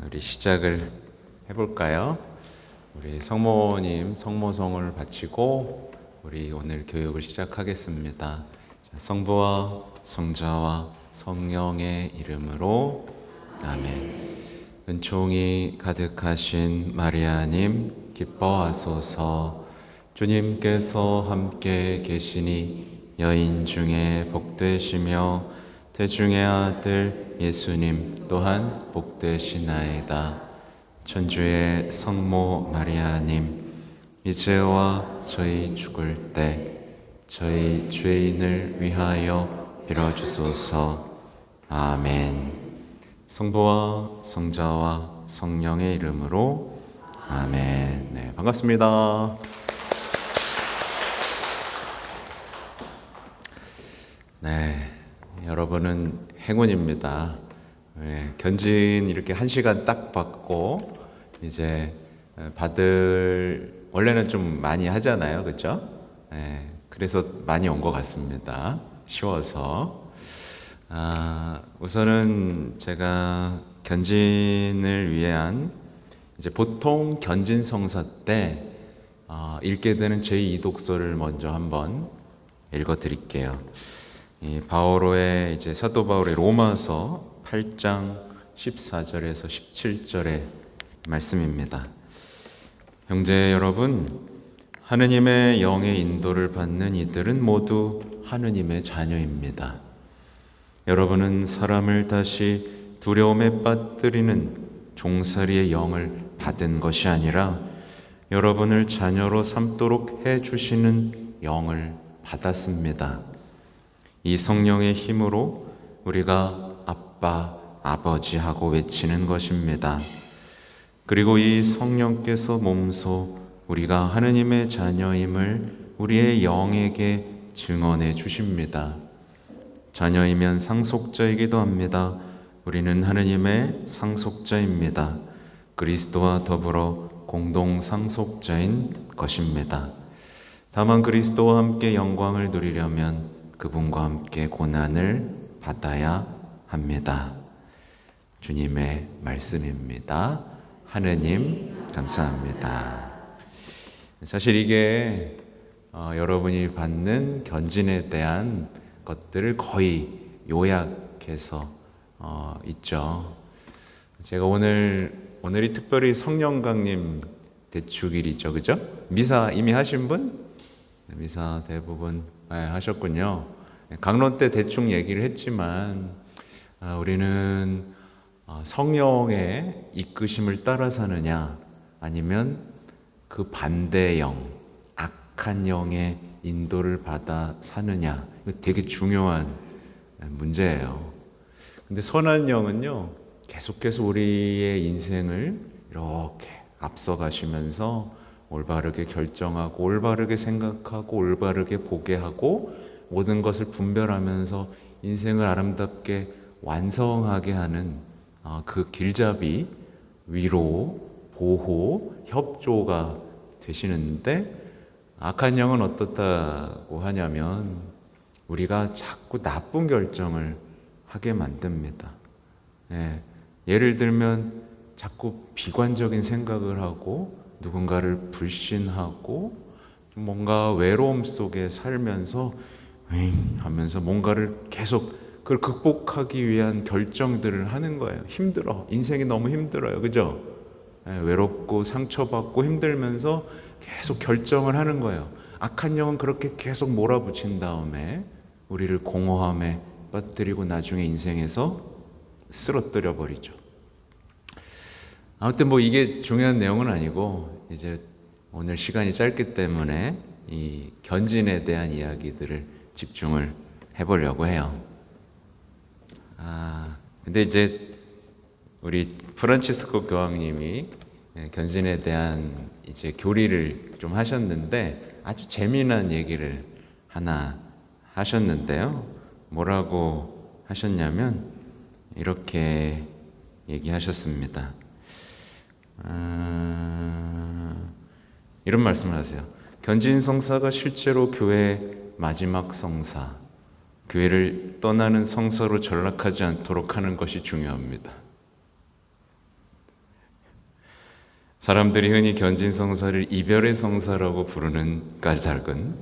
우리 시작을 해볼까요? 우리 성모님 성모성을 바치고 우리 오늘 교육을 시작하겠습니다. 자, 성부와 성자와 성령의 이름으로 아멘. 은총이 가득하신 마리아님 기뻐하소서. 주님께서 함께 계시니 여인 중에 복되시며 태중의 아들 예수님 또한 복되시나이다. 천주의 성모 마리아님, 이제와 저희 죽을 때 저희 죄인을 위하여 빌어주소서. 아멘. 성부와 성자와 성령의 이름으로 아멘. 네, 반갑습니다. 네, 여러분은 행운입니다. 네, 견진 이렇게 1시간 딱 받고 이제 원래는 좀 많이 하잖아요, 그렇죠? 네, 그래서 많이 온 것 같습니다. 쉬워서. 우선은 제가 견진을 위한 이제 보통 견진 성사 때 읽게 되는 제2독서를 먼저 한번 읽어드릴게요. 이 바오로의 이제 사도 바울의 로마서 8장 14절에서 17절의 말씀입니다. 형제 여러분, 하느님의 영의 인도를 받는 이들은 모두 하느님의 자녀입니다. 여러분은 사람을 다시 두려움에 빠뜨리는 종살이의 영을 받은 것이 아니라 여러분을 자녀로 삼도록 해주시는 영을 받았습니다. 이 성령의 힘으로 우리가 아빠, 아버지 하고 외치는 것입니다. 그리고 이 성령께서 몸소 우리가 하느님의 자녀임을 우리의 영에게 증언해 주십니다. 자녀이면 상속자이기도 합니다. 우리는 하느님의 상속자입니다. 그리스도와 더불어 공동 상속자인 것입니다. 다만 그리스도와 함께 영광을 누리려면 그분과 함께 고난을 받아야 합니다. 주님의 말씀입니다. 하느님 감사합니다. 사실 이게 여러분이 받는 견진에 대한 것들을 거의 요약해서 있죠. 제가 오늘이 특별히 성령강림 대축일이죠, 그죠? 미사 이미 하신 분? 미사 대부분 하셨군요. 강론 때 대충 얘기를 했지만 우리는 성령의 이끄심을 따라 사느냐 아니면 그 반대 영, 악한 영의 인도를 받아 사느냐, 이거 되게 중요한 문제예요. 근데 선한 영은요, 계속해서 우리의 인생을 이렇게 앞서가시면서 올바르게 결정하고 올바르게 생각하고 올바르게 보게 하고 모든 것을 분별하면서 인생을 아름답게 완성하게 하는 그 길잡이, 위로, 보호, 협조가 되시는데 악한 영은 어떻다고 하냐면 우리가 자꾸 나쁜 결정을 하게 만듭니다. 예를 들면 자꾸 비관적인 생각을 하고 누군가를 불신하고 뭔가 외로움 속에 살면서 하면서 뭔가를 계속 그걸 극복하기 위한 결정들을 하는 거예요. 힘들어. 인생이 너무 힘들어요. 그죠? 외롭고 상처받고 힘들면서 계속 결정을 하는 거예요. 악한 영은 그렇게 계속 몰아붙인 다음에 우리를 공허함에 빠뜨리고 나중에 인생에서 쓰러뜨려 버리죠. 아무튼 이게 중요한 내용은 아니고 이제 오늘 시간이 짧기 때문에 이 견진에 대한 이야기들을 집중을 해보려고 해요. 근데 이제 우리 프란치스코 교황님이 견진에 대한 이제 교리를 좀 하셨는데 아주 재미난 얘기를 하나 하셨는데요. 뭐라고 하셨냐면 이렇게 얘기하셨습니다. 이런 말씀을 하세요. 견진 성사가 실제로 교회의 마지막 성사, 교회를 떠나는 성사로 전락하지 않도록 하는 것이 중요합니다. 사람들이 흔히 견진성사를 이별의 성사라고 부르는 까닭은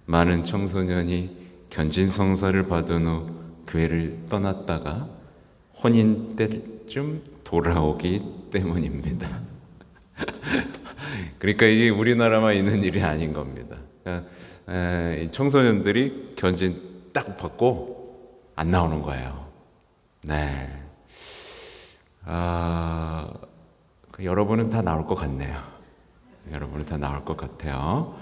많은 청소년이 견진성사를 받은 후 교회를 떠났다가 혼인 때쯤 돌아오기 때문입니다. 그러니까 이게 우리나라만 있는 일이 아닌 겁니다. 그러니까 청소년들이 견진 딱 받고 안 나오는 거예요. 네. 여러분은 다 나올 것 같네요. 여러분은 다 나올 것 같아요.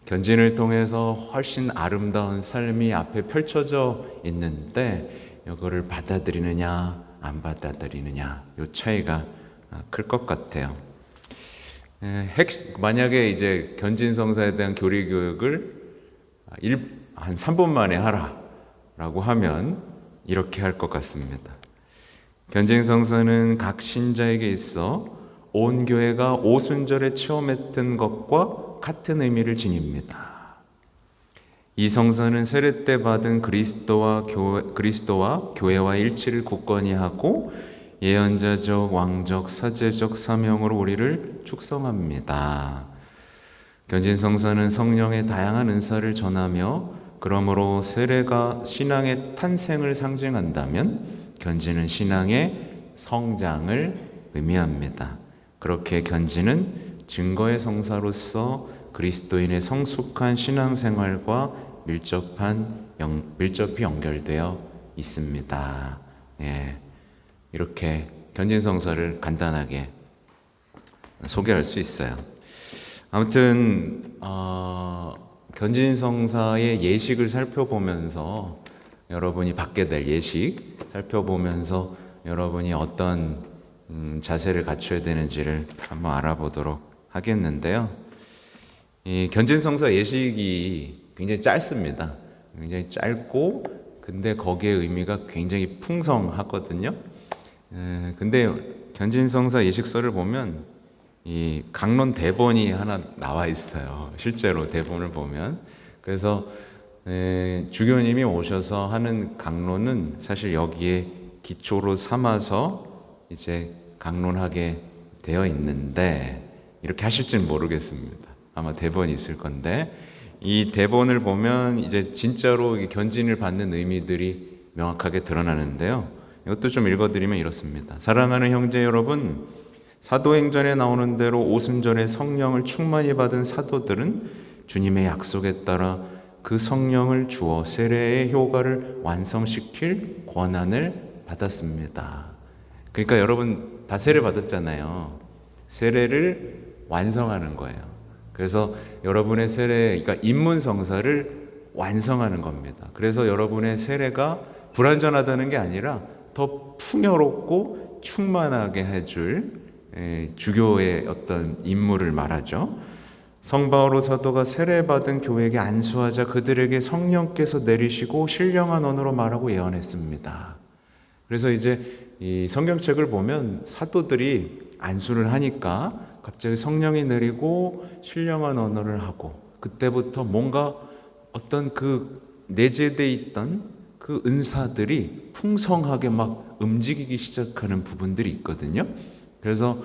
견진을 통해서 훨씬 아름다운 삶이 앞에 펼쳐져 있는데 이거를 받아들이느냐 안 받아들이느냐 이 차이가 클 것 같아요. 만약에 이제 견진성사에 대한 교리 교육을 한 3분 만에 하라라고 하면 이렇게 할 것 같습니다. 견진성사는 각 신자에게 있어 온 교회가 오순절에 체험했던 것과 같은 의미를 지닙니다. 이 성사는 세례 때 받은 그리스도와 교회와 일치를 굳건히 하고 예언자적, 왕적, 사제적 사명으로 우리를 축성합니다. 견진성사는 성령의 다양한 은사를 전하며 그러므로 세례가 신앙의 탄생을 상징한다면 견진은 신앙의 성장을 의미합니다. 그렇게 견진은 증거의 성사로서 그리스도인의 성숙한 신앙생활과 밀접히 연결되어 있습니다. 이렇게 견진성사를 간단하게 소개할 수 있어요. 아무튼 견진성사의 예식을 살펴보면서 여러분이 받게 될 예식 살펴보면서 여러분이 어떤 자세를 갖춰야 되는지를 한번 알아보도록 하겠는데요. 이 견진성사 예식이 굉장히 짧습니다. 굉장히 짧고 근데 거기에 의미가 굉장히 풍성하거든요. 근데 견진성사 예식서를 보면 이 강론 대본이 하나 나와 있어요. 실제로 대본을 보면. 그래서 주교님이 오셔서 하는 강론은 사실 여기에 기초로 삼아서 이제 강론하게 되어 있는데 이렇게 하실지는 모르겠습니다. 아마 대본이 있을 건데 이 대본을 보면 이제 진짜로 견진을 받는 의미들이 명확하게 드러나는데요. 이것도 좀 읽어드리면 이렇습니다. 사랑하는 형제 여러분, 사도행전에 나오는 대로 오순절에 성령을 충만히 받은 사도들은 주님의 약속에 따라 그 성령을 주어 세례의 효과를 완성시킬 권한을 받았습니다. 그러니까 여러분 다 세례 받았잖아요. 세례를 완성하는 거예요. 그래서 여러분의 세례, 그러니까 입문성사를 완성하는 겁니다. 그래서 여러분의 세례가 불완전하다는 게 아니라 더 풍요롭고 충만하게 해줄 주교의 어떤 임무를 말하죠. 성 바오로 사도가 세례받은 교회에게 안수하자 그들에게 성령께서 내리시고 신령한 언어로 말하고 예언했습니다. 그래서 이제 이 성경책을 보면 사도들이 안수를 하니까 갑자기 성령이 내리고 신령한 언어를 하고 그때부터 뭔가 어떤 그 내재되어 있던 그 은사들이 풍성하게 막 움직이기 시작하는 부분들이 있거든요. 그래서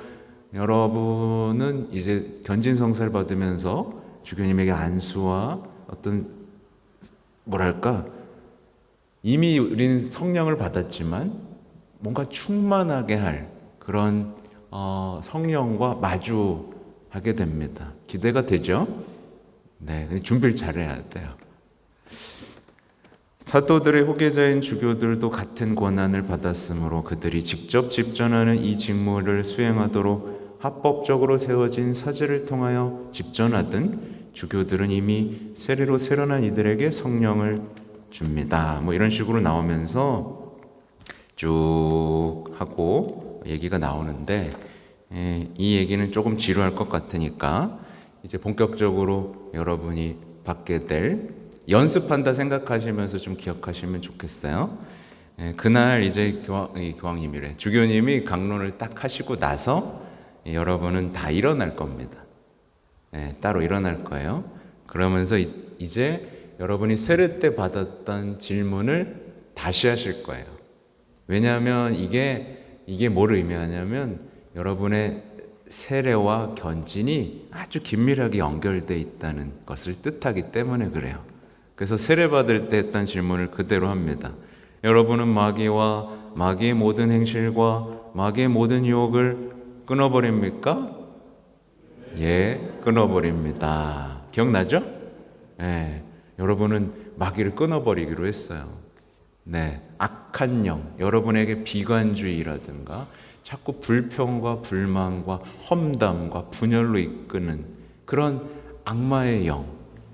여러분은 이제 견진성사를 받으면서 주교님에게 안수와 어떤 뭐랄까 이미 우리는 성령을 받았지만 뭔가 충만하게 할 그런 성령과 마주하게 됩니다. 기대가 되죠? 네, 준비를 잘해야 돼요. 사도들의 후계자인 주교들도 같은 권한을 받았으므로 그들이 직접 집전하는 이 직무를 수행하도록 합법적으로 세워진 사제를 통하여 집전하던 주교들은 이미 세례로 세련한 이들에게 성령을 줍니다. 뭐 이런 식으로 나오면서 쭉 하고 얘기가 나오는데 이 얘기는 조금 지루할 것 같으니까 이제 본격적으로 여러분이 받게 될 연습한다 생각하시면서 좀 기억하시면 좋겠어요. 그날 이제 교황님이래. 주교님이 강론을 딱 하시고 나서 여러분은 다 일어날 겁니다. 따로 일어날 거예요. 그러면서 이제 여러분이 세례 때 받았던 질문을 다시 하실 거예요. 왜냐하면 이게 뭘 의미하냐면 여러분의 세례와 견진이 아주 긴밀하게 연결되어 있다는 것을 뜻하기 때문에 그래요. 그래서 세례받을 때 했던 질문을 그대로 합니다. 여러분은 마귀와 마귀의 모든 행실과 마귀의 모든 유혹을 끊어버립니까? 예, 끊어버립니다. 기억나죠? 예, 여러분은 마귀를 끊어버리기로 했어요. 네, 악한 영, 여러분에게 비관주의라든가 자꾸 불평과 불만과 험담과 분열로 이끄는 그런 악마의 영,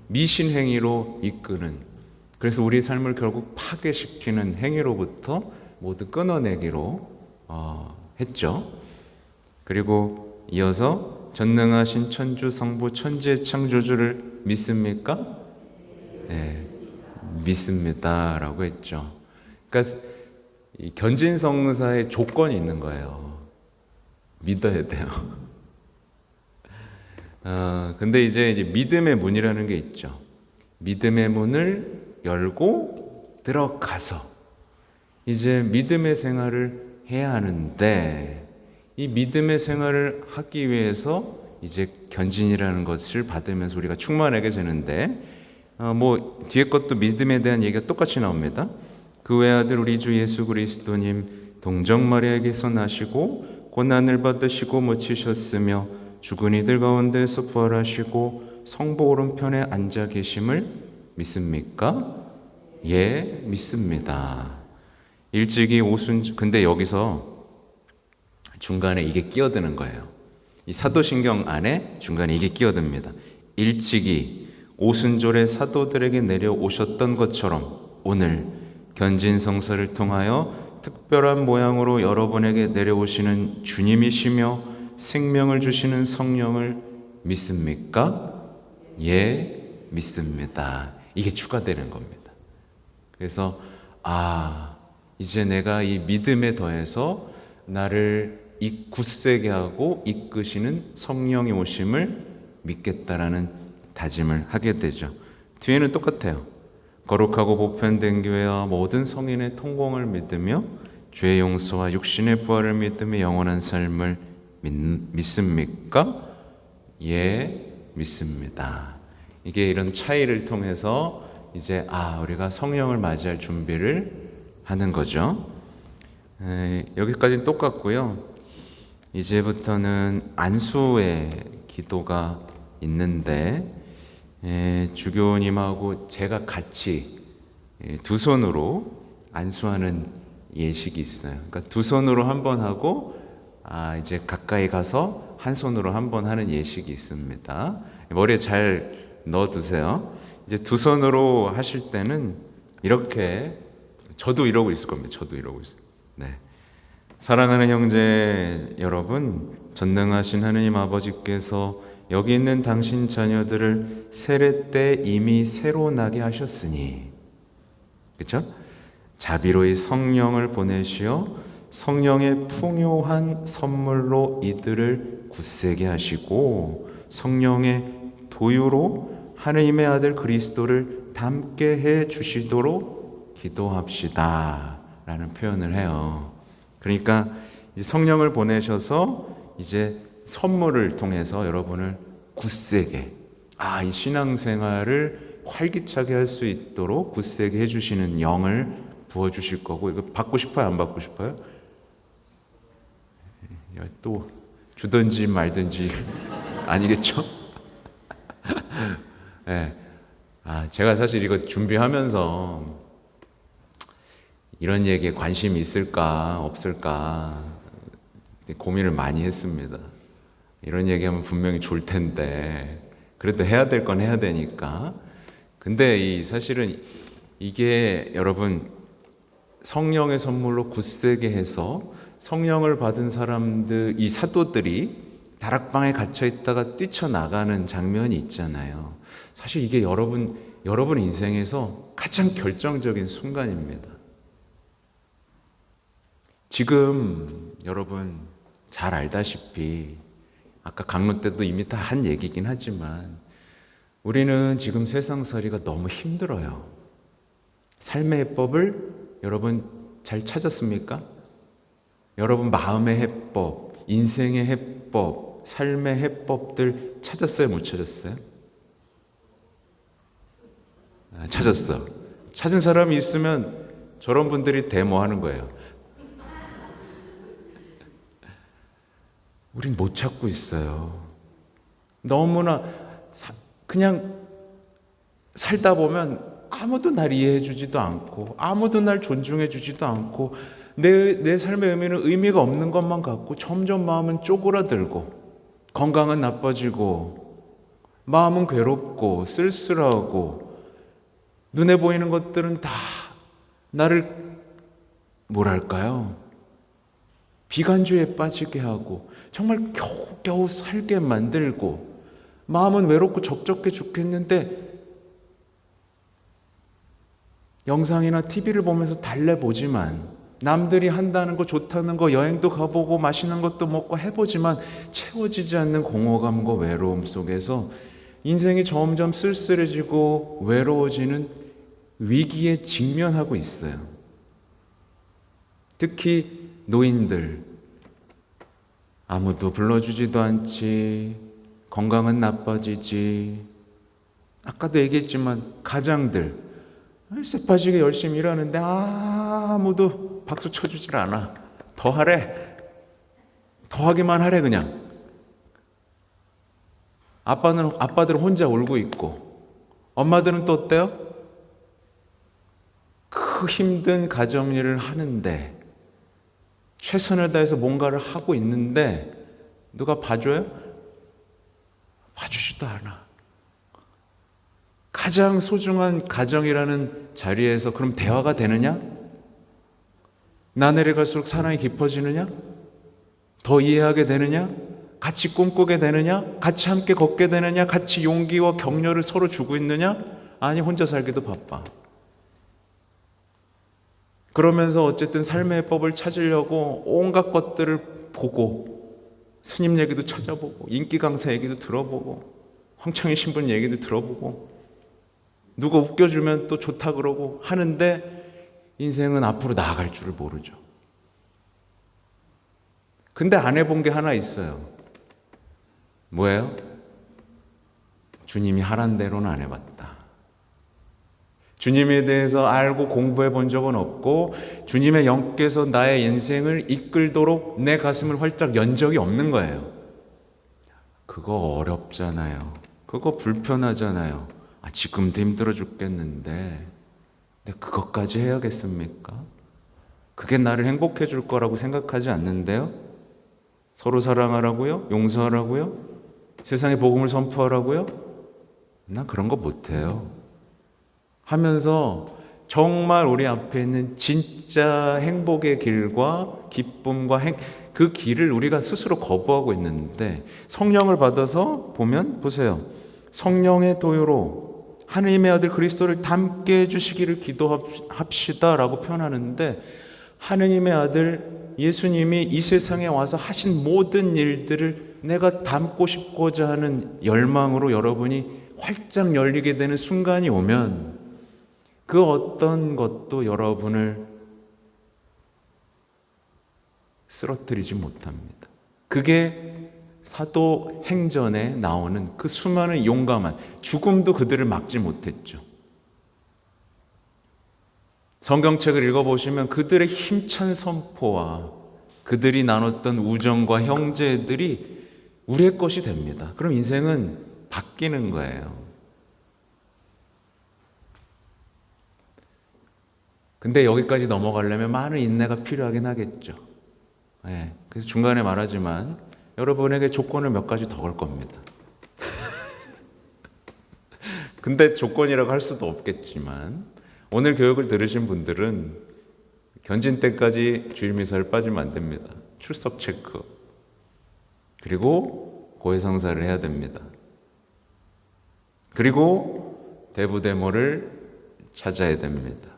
미신행위로 이끄는, 그래서 우리 삶을 결국 파괴시키는 행위로부터 모두 끊어내기로 했죠. 그리고 이어서 전능하신 천주 성부 천지의 창조주를 믿습니까? 네, 믿습니다라고 했죠. 그러니까 이 견진성사의 조건이 있는 거예요. 믿어야 돼요. 근데 이제 믿음의 문이라는 게 있죠. 믿음의 문을 열고 들어가서 이제 믿음의 생활을 해야 하는데, 이 믿음의 생활을 하기 위해서 이제 견진이라는 것을 받으면서 우리가 충만하게 되는데, 뒤에 것도 믿음에 대한 얘기가 똑같이 나옵니다. 그 외아들 우리 주 예수 그리스도님 동정 마리아에게서 나시고 고난을 받으시고 묻히셨으며 죽은 이들 가운데서 부활하시고 성부 오른편에 앉아 계심을 믿습니까? 예, 믿습니다. 일찍이 근데 여기서 중간에 이게 끼어드는 거예요. 이 사도신경 안에 중간에 이게 끼어듭니다. 일찍이 오순절에 사도들에게 내려오셨던 것처럼 오늘 견진성사를 통하여 특별한 모양으로 여러분에게 내려오시는 주님이시며 생명을 주시는 성령을 믿습니까? 예, 믿습니다. 이게 추가되는 겁니다. 그래서 이제 내가 이 믿음에 더해서 나를 굳세게 하고 이끄시는 성령이 오심을 믿겠다라는 다짐을 하게 되죠. 뒤에는 똑같아요. 거룩하고 보편된 교회와 모든 성인의 통공을 믿으며 죄의 용서와 육신의 부활을 믿으며 영원한 삶을 믿습니까? 예, 믿습니다. 이게 이런 차이를 통해서 이제 우리가 성령을 맞이할 준비를 하는 거죠. 여기까지는 똑같고요. 이제부터는 안수의 기도가 있는데, 주교님하고 제가 같이 두 손으로 안수하는 예식이 있어요. 그러니까 두 손으로 한 번 하고 이제 가까이 가서 한 손으로 한 번 하는 예식이 있습니다. 머리에 잘 넣어두세요. 이제 두 손으로 하실 때는 이렇게, 저도 이러고 있을 겁니다. 저도 이러고 있어요. 네. 사랑하는 형제 여러분, 전능하신 하느님 아버지께서 여기 있는 당신 자녀들을 세례 때 이미 새로 나게 하셨으니, 그렇죠? 자비로이 성령을 보내시어 성령의 풍요한 선물로 이들을 굳세게 하시고 성령의 도유로 하느님의 아들 그리스도를 닮게 해 주시도록 기도합시다 라는 표현을 해요. 그러니까 성령을 보내셔서 이제 선물을 통해서 여러분을 굳세게, 이 신앙생활을 활기차게 할 수 있도록 굳세게 해주시는 영을 부어주실 거고, 이거 받고 싶어요? 안 받고 싶어요? 또 주든지 말든지 아니겠죠? 네. 제가 사실 이거 준비하면서 이런 얘기에 관심이 있을까 없을까 고민을 많이 했습니다. 이런 얘기하면 분명히 좋을 텐데 그래도 해야 될 건 해야 되니까. 근데 사실은 이게 여러분 성령의 선물로 굳세게 해서 성령을 받은 사람들, 이 사도들이 다락방에 갇혀 있다가 뛰쳐나가는 장면이 있잖아요. 사실 이게 여러분 인생에서 가장 결정적인 순간입니다. 지금 여러분 잘 알다시피 아까 강론 때도 이미 다 한 얘기긴 하지만 우리는 지금 세상살이가 너무 힘들어요. 삶의 해법을 여러분 잘 찾았습니까? 여러분 마음의 해법, 인생의 해법, 삶의 해법들 찾았어요? 못 찾았어요? 찾았어. 찾은 사람이 있으면 저런 분들이 데모하는 거예요. 우린 못 찾고 있어요. 너무나 그냥 살다 보면 아무도 날 이해해 주지도 않고 아무도 날 존중해 주지도 않고 내 삶의 의미는 의미가 없는 것만 같고 점점 마음은 쪼그라들고 건강은 나빠지고 마음은 괴롭고 쓸쓸하고 눈에 보이는 것들은 다 나를 뭐랄까요? 비관주의에 빠지게 하고 정말 겨우겨우 살게 만들고 마음은 외롭고 적적해 죽겠는데 영상이나 TV를 보면서 달래보지만 남들이 한다는 거 좋다는 거 여행도 가보고 맛있는 것도 먹고 해보지만 채워지지 않는 공허감과 외로움 속에서 인생이 점점 쓸쓸해지고 외로워지는 위기에 직면하고 있어요. 특히 노인들, 아무도 불러주지도 않지, 건강은 나빠지지, 아까도 얘기했지만 가장들 쇠파시게 열심히 일하는데 아무도 박수 쳐주질 않아. 더 하래. 더 하기만 하래 그냥. 아빠들은 혼자 울고 있고 엄마들은 또 어때요? 그 힘든 가정일을 하는데 최선을 다해서 뭔가를 하고 있는데 누가 봐줘요? 봐주지도 않아. 가장 소중한 가정이라는 자리에서 그럼 대화가 되느냐? 나날이 갈수록 사랑이 깊어지느냐? 더 이해하게 되느냐? 같이 꿈꾸게 되느냐? 같이 함께 걷게 되느냐? 같이 용기와 격려를 서로 주고 있느냐? 아니, 혼자 살기도 바빠. 그러면서 어쨌든 삶의 해법을 찾으려고 온갖 것들을 보고 스님 얘기도 찾아보고 인기 강사 얘기도 들어보고 황창희 신부님 얘기도 들어보고 누가 웃겨주면 또 좋다 그러고 하는데 인생은 앞으로 나아갈 줄을 모르죠. 근데 안 해본 게 하나 있어요. 뭐예요? 주님이 하란 대로는 안 해봤다. 주님에 대해서 알고 공부해 본 적은 없고 주님의 영께서 나의 인생을 이끌도록 내 가슴을 활짝 연 적이 없는 거예요. 그거 어렵잖아요. 그거 불편하잖아요. 지금도 힘들어 죽겠는데 근데 그것까지 해야겠습니까? 그게 나를 행복해 줄 거라고 생각하지 않는데요? 서로 사랑하라고요? 용서하라고요? 세상에 복음을 선포하라고요? 나 그런 거 못해요. 하면서 정말 우리 앞에 있는 진짜 행복의 길과 기쁨과 그 길을 우리가 스스로 거부하고 있는데 성령을 받아서 보면 보세요. 성령의 도요로 하느님의 아들 그리스도를 닮게 해주시기를 기도합시다 라고 표현하는데 하느님의 아들 예수님이 이 세상에 와서 하신 모든 일들을 내가 닮고 싶고자 하는 열망으로 여러분이 활짝 열리게 되는 순간이 오면 그 어떤 것도 여러분을 쓰러뜨리지 못합니다. 그게 사도행전에 나오는 그 수많은 용감한 죽음도 그들을 막지 못했죠. 성경책을 읽어보시면 그들의 힘찬 선포와 그들이 나눴던 우정과 형제들이 우리의 것이 됩니다. 그럼 인생은 바뀌는 거예요. 근데 여기까지 넘어가려면 많은 인내가 필요하긴 하겠죠. 그래서 중간에 말하지만 여러분에게 조건을 몇 가지 더 걸 겁니다. 근데 조건이라고 할 수도 없겠지만 오늘 교육을 들으신 분들은 견진 때까지 주일미사를 빠지면 안 됩니다. 출석 체크 그리고 고해성사를 해야 됩니다. 그리고 대부대모를 찾아야 됩니다.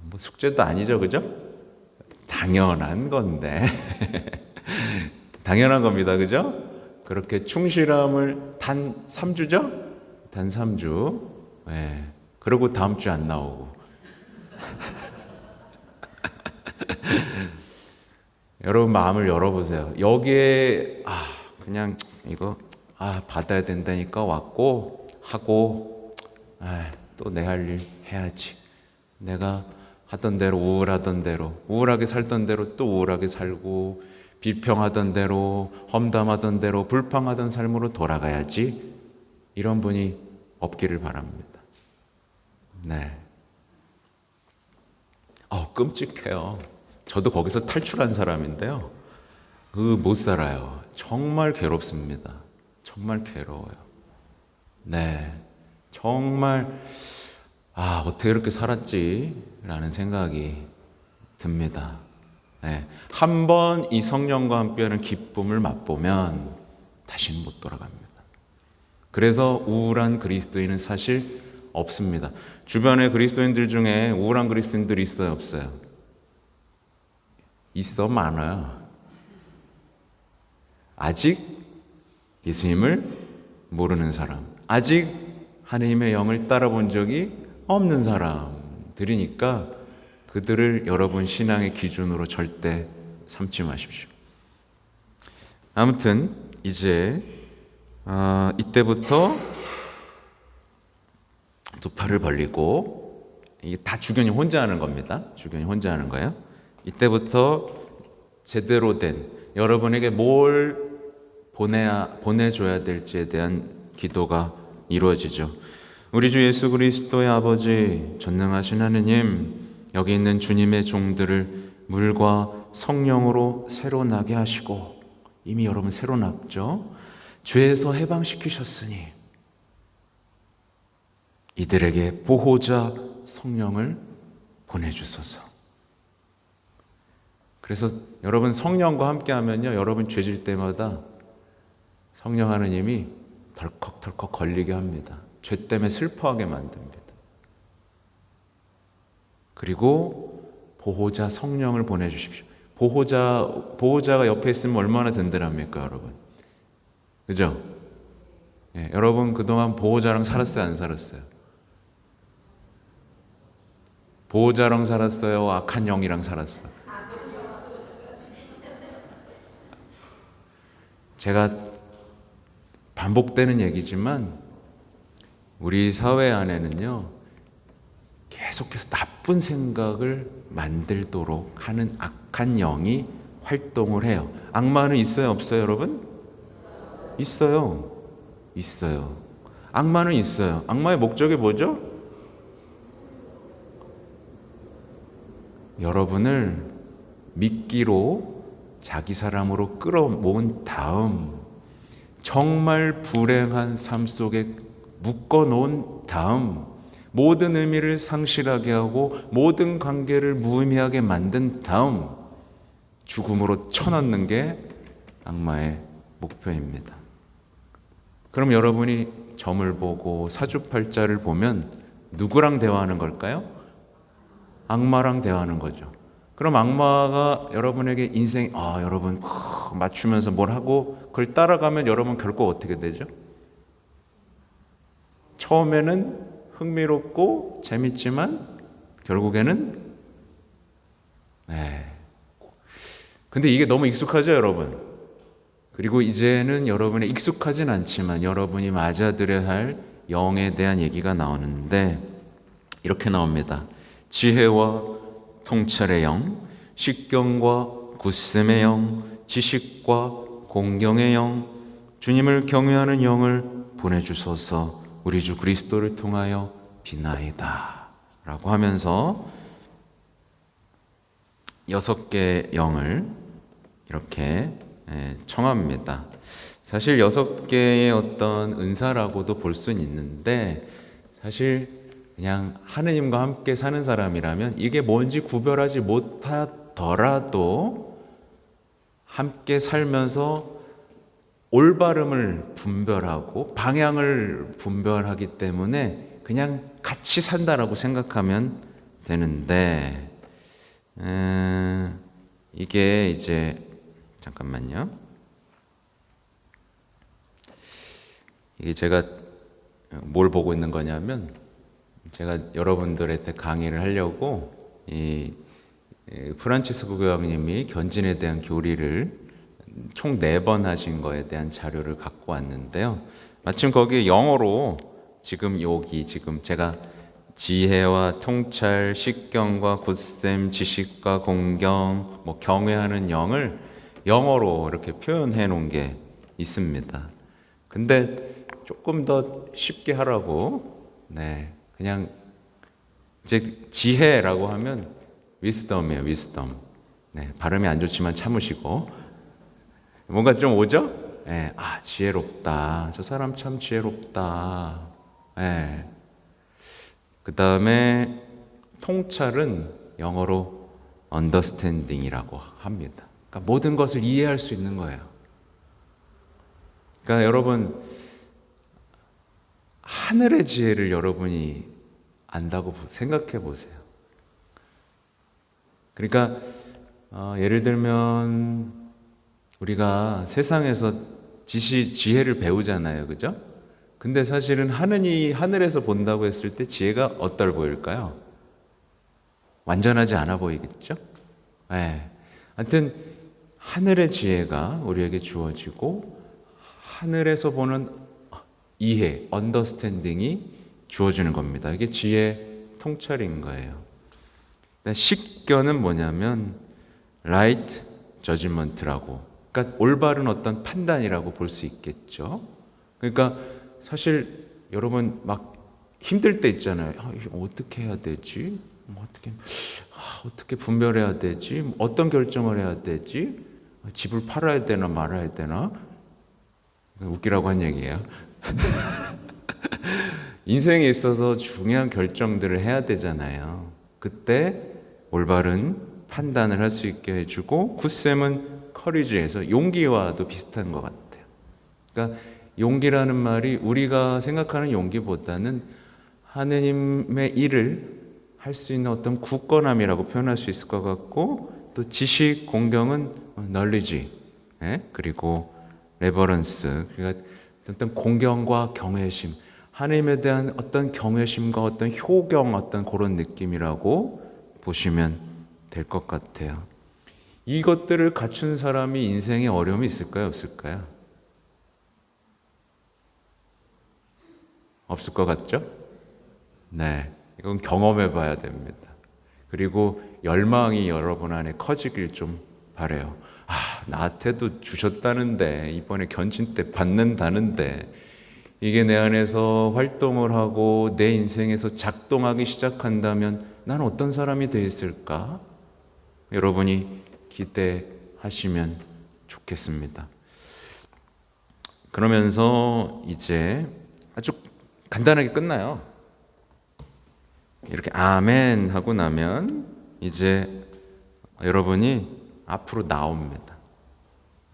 뭐 숙제도 아니죠, 그죠? 당연한 건데 당연한 겁니다. 그죠? 그렇게 충실함을 단 3주죠? 단 3주. 그리고 다음 주에 안 나오고. 여러분 마음을 열어보세요. 여기에 그냥 이거 받아야 된다니까 왔고 하고 또 내 할 일 해야지. 내가 하던 대로 우울하게 살던 대로 또 우울하게 살고 비평하던 대로 험담하던 대로 불평하던 삶으로 돌아가야지. 이런 분이 없기를 바랍니다. 네. 끔찍해요. 저도 거기서 탈출한 사람인데요. 못 살아요. 정말 괴롭습니다. 정말 괴로워요. 네. 정말 어떻게 이렇게 살았지? 라는 생각이 듭니다. 네. 한번 이 성령과 함께하는 기쁨을 맛보면 다시는 못 돌아갑니다. 그래서 우울한 그리스도인은 사실 없습니다. 주변에 그리스도인들 중에 우울한 그리스도인들이 있어요, 없어요? 있어, 많아요. 아직 예수님을 모르는 사람, 아직 하나님의 영을 따라본 적이 없는 사람들이니까 그들을 여러분 신앙의 기준으로 절대 삼지 마십시오. 아무튼 이제 이때부터 두 팔을 벌리고, 이게 다 주교님 혼자 하는 겁니다. 주교님 혼자 하는 거예요. 이때부터 제대로 된 여러분에게 뭘 보내줘야 될지에 대한 기도가 이루어지죠. 우리 주 예수 그리스도의 아버지, 전능하신 하느님, 여기 있는 주님의 종들을 물과 성령으로 새로 나게 하시고, 이미 여러분 새로 났죠? 죄에서 해방시키셨으니 이들에게 보호자 성령을 보내주소서. 그래서 여러분 성령과 함께 하면요, 여러분 죄질 때마다 성령 하느님이 덜컥덜컥 걸리게 합니다. 죄 때문에 슬퍼하게 만듭니다. 그리고 보호자 성령을 보내주십시오. 보호자가 옆에 있으면 얼마나 든든합니까, 여러분? 그죠? 예, 여러분 그동안 보호자랑 살았어요, 안 살았어요? 보호자랑 살았어요? 악한 영이랑 살았어요? 제가 반복되는 얘기지만 우리 사회 안에는요, 계속해서 나쁜 생각을 만들도록 하는 악한 영이 활동을 해요. 악마는 있어요, 없어요, 여러분? 있어요. 있어요. 악마는 있어요. 악마의 목적이 뭐죠? 여러분을 미끼로 자기 사람으로 끌어모은 다음, 정말 불행한 삶 속에 묶어놓은 다음, 모든 의미를 상실하게 하고 모든 관계를 무의미하게 만든 다음 죽음으로 쳐넣는 게 악마의 목표입니다. 그럼 여러분이 점을 보고 사주팔자를 보면 누구랑 대화하는 걸까요? 악마랑 대화하는 거죠. 그럼 악마가 여러분에게 인생, 여러분 맞추면서 뭘 하고 그걸 따라가면 여러분 결국 어떻게 되죠? 처음에는 흥미롭고 재밌지만 결국에는 근데 이게 너무 익숙하죠, 여러분? 그리고 이제는 여러분이 익숙하진 않지만 여러분이 맞아들여야 할 영에 대한 얘기가 나오는데 이렇게 나옵니다. 지혜와 통찰의 영, 식경과 굳셈의 영, 지식과 공경의 영, 주님을 경외하는 영을 보내주소서. 우리 주 그리스도를 통하여 비나이다 라고 하면서 6개의 영을 이렇게 청합니다. 사실 6개의 어떤 은사라고도 볼 수는 있는데 사실 그냥 하느님과 함께 사는 사람이라면 이게 뭔지 구별하지 못하더라도 함께 살면서 올바름을 분별하고 방향을 분별하기 때문에 그냥 같이 산다라고 생각하면 되는데 이게 이제 잠깐만요. 이게 제가 뭘 보고 있는 거냐면 제가 여러분들한테 강의를 하려고 이 프란치스코 교황님이 견진에 대한 교리를 총 4번 하신 거에 대한 자료를 갖고 왔는데요. 마침 거기에 영어로 지금 제가 지혜와 통찰, 식경과 굳셈, 지식과 공경, 경외하는 영을 영어로 이렇게 표현해 놓은 게 있습니다. 근데 조금 더 쉽게 하라고, 그냥 이제 지혜라고 하면 wisdom이에요, wisdom. 발음이 안 좋지만 참으시고. 뭔가 좀 오죠? 지혜롭다. 저 사람 참 지혜롭다. 그 다음에 통찰은 영어로 understanding이라고 합니다. 그러니까 모든 것을 이해할 수 있는 거예요. 그러니까 여러분, 하늘의 지혜를 여러분이 안다고 생각해 보세요. 그러니까 예를 들면 우리가 세상에서 지혜를 배우잖아요, 그죠? 근데 사실은 하늘에서 본다고 했을 때 지혜가 어떨 보일까요? 완전하지 않아 보이겠죠? 하여튼 하늘의 지혜가 우리에게 주어지고 하늘에서 보는 이해, 언더스탠딩이 주어지는 겁니다. 이게 지혜 통찰인 거예요. 식견은 뭐냐면 right judgment라고, 그러니까 올바른 어떤 판단이라고 볼 수 있겠죠. 그러니까 사실 여러분 막 힘들 때 있잖아요. 이거 어떻게 해야 되지? 어떻게 분별해야 되지? 어떤 결정을 해야 되지? 집을 팔아야 되나 말아야 되나? 웃기라고 한 얘기예요. 인생에 있어서 중요한 결정들을 해야 되잖아요. 그때 올바른 판단을 할 수 있게 해주고, 굿셈은 커리지에서 용기와도 비슷한 것 같아요. 그러니까 용기라는 말이 우리가 생각하는 용기보다는 하느님의 일을 할 수 있는 어떤 굳건함이라고 표현할 수 있을 것 같고, 또 지식, 공경은 knowledge, 그리고 reverence, 그러니까 어떤 공경과 경외심, 하나님에 대한 어떤 경외심과 어떤 효경, 어떤 그런 느낌이라고 보시면 될 것 같아요. 이것들을 갖춘 사람이 인생에 어려움이 있을까요, 없을까요? 없을 것 같죠? 이건 경험해 봐야 됩니다. 그리고 열망이 여러분 안에 커지길 좀 바라요. 나한테도 주셨다는데, 이번에 견진 때 받는다는데, 이게 내 안에서 활동을 하고 내 인생에서 작동하기 시작한다면 난 어떤 사람이 되어 있을까? 여러분이 기대하시면 좋겠습니다. 그러면서 이제 아주 간단하게 끝나요. 이렇게 아멘 하고 나면 이제 여러분이 앞으로 나옵니다.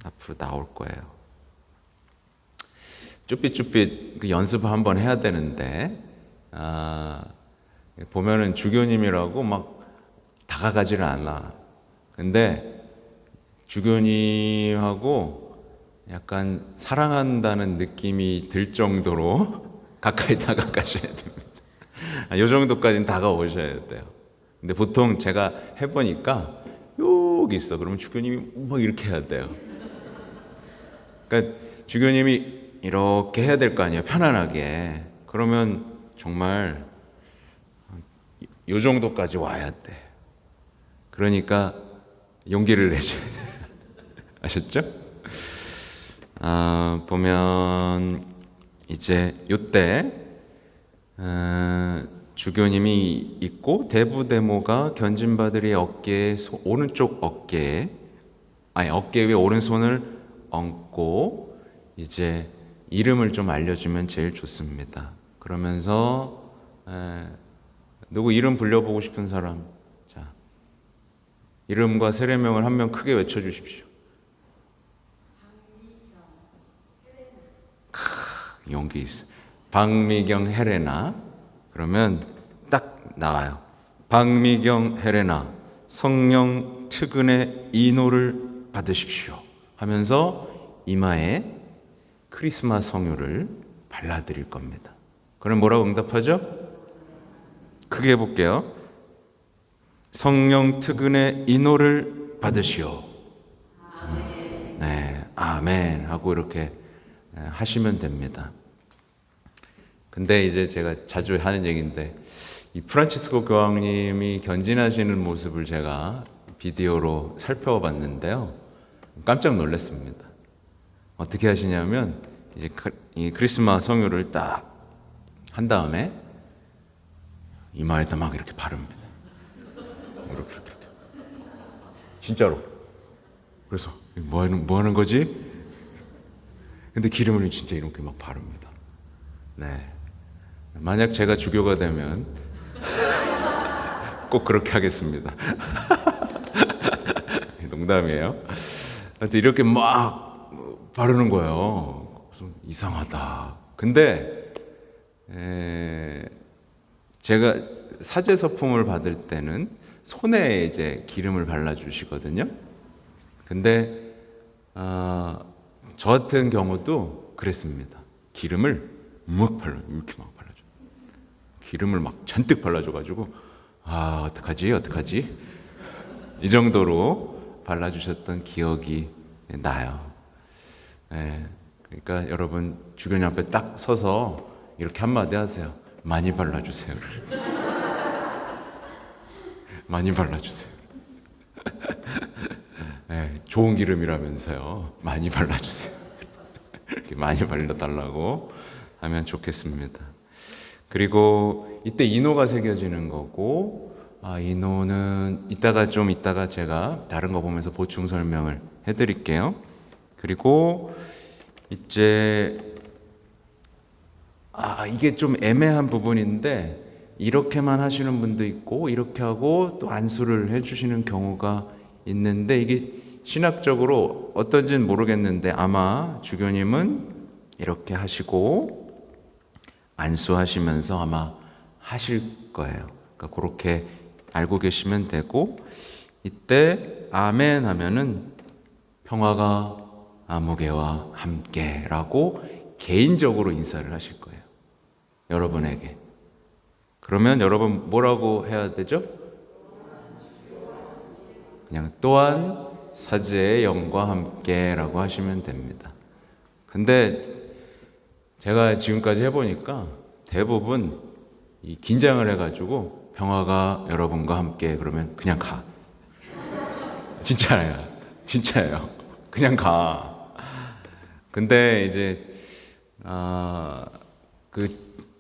앞으로 나올 거예요. 쭈삣쭈삣 그 연습 한번 해야 되는데, 보면은 주교님이라고 막 다가가지를 않아. 근데 주교님하고 약간 사랑한다는 느낌이 들 정도로 가까이 다가가셔야 됩니다. 이 정도까지는 다가오셔야 돼요. 근데 보통 제가 해보니까 여기 있어. 그러면 주교님이 막 이렇게 해야 돼요. 그러니까 주교님이 이렇게 해야 될 거 아니에요, 편안하게. 그러면 정말 요 정도까지 와야 돼. 그러니까 용기를 내셔야 돼요. 아셨죠? 보면 이제 요때 주교님이 있고 대부대모가 견진바들이 어깨에 오른쪽 어깨 위에 오른손을 얹고 이제 이름을 좀 알려주면 제일 좋습니다. 그러면서 누구 이름 불려보고 싶은 사람, 자, 이름과 세례명을 한 명 크게 외쳐주십시오. 용기 있어. 박미경 헬레나. 그러면 딱 나와요. 박미경 헬레나, 성령 특은의 인호를 받으십시오 하면서 이마에 크리스마스 성유를 발라드릴 겁니다. 그럼 뭐라고 응답하죠? 크게 해볼게요. 성령 특은의 인호를 받으시오. 네. 아멘 하고 이렇게 하시면 됩니다. 근데 이제 제가 자주 하는 얘기인데, 이 프란치스코 교황님이 견진하시는 모습을 제가 비디오로 살펴봤는데요, 깜짝 놀랐습니다. 어떻게 하시냐면, 이제 이 크리스마 성유를 딱 한 다음에 이마에다 막 이렇게 바릅니다. 이렇게. 진짜로. 그래서 뭐 하는 거지? 근데 기름을 진짜 이렇게 막 바릅니다. 네. 만약 제가 주교가 되면 꼭 그렇게 하겠습니다. 농담이에요. 하여튼 이렇게 막 바르는 거예요. 그래서 이상하다. 근데 제가 사제 서품을 받을 때는 손에 이제 기름을 발라주시거든요. 근데 저 같은 경우도 그랬습니다. 기름을 이렇게 막 발라줘. 기름을 막 잔뜩 발라줘가지고 어떡하지? 이 정도로 발라주셨던 기억이 나요. 네, 그러니까 여러분 주교님 앞에 딱 서서 이렇게 한마디 하세요. 많이 발라주세요. 많이 발라주세요. 네, 좋은 기름이라면서요. 많이 발라주세요. 이렇게 많이 발라달라고 하면 좋겠습니다. 그리고 이때 인호가 새겨지는 거고, 인호는 이따가 제가 다른 거 보면서 보충 설명을 해드릴게요. 그리고 이제 이게 좀 애매한 부분인데, 이렇게만 하시는 분도 있고 이렇게 하고 또 안수를 해주시는 경우가 있는데, 이게 신학적으로 어떤지는 모르겠는데 아마 주교님은 이렇게 하시고 안수하시면서 아마 하실 거예요. 그러니까 그렇게 알고 계시면 되고, 이때 아멘 하면은 평화가 아무개와 함께라고 개인적으로 인사를 하실 거예요. 여러분에게. 그러면 여러분 뭐라고 해야 되죠? 그냥 또한 사제의 영과 함께라고 하시면 됩니다. 근데 제가 지금까지 해보니까 대부분 이 긴장을 해가지고 평화가 여러분과 함께 그러면 그냥 가. 진짜예요. 그냥 가. 근데 이제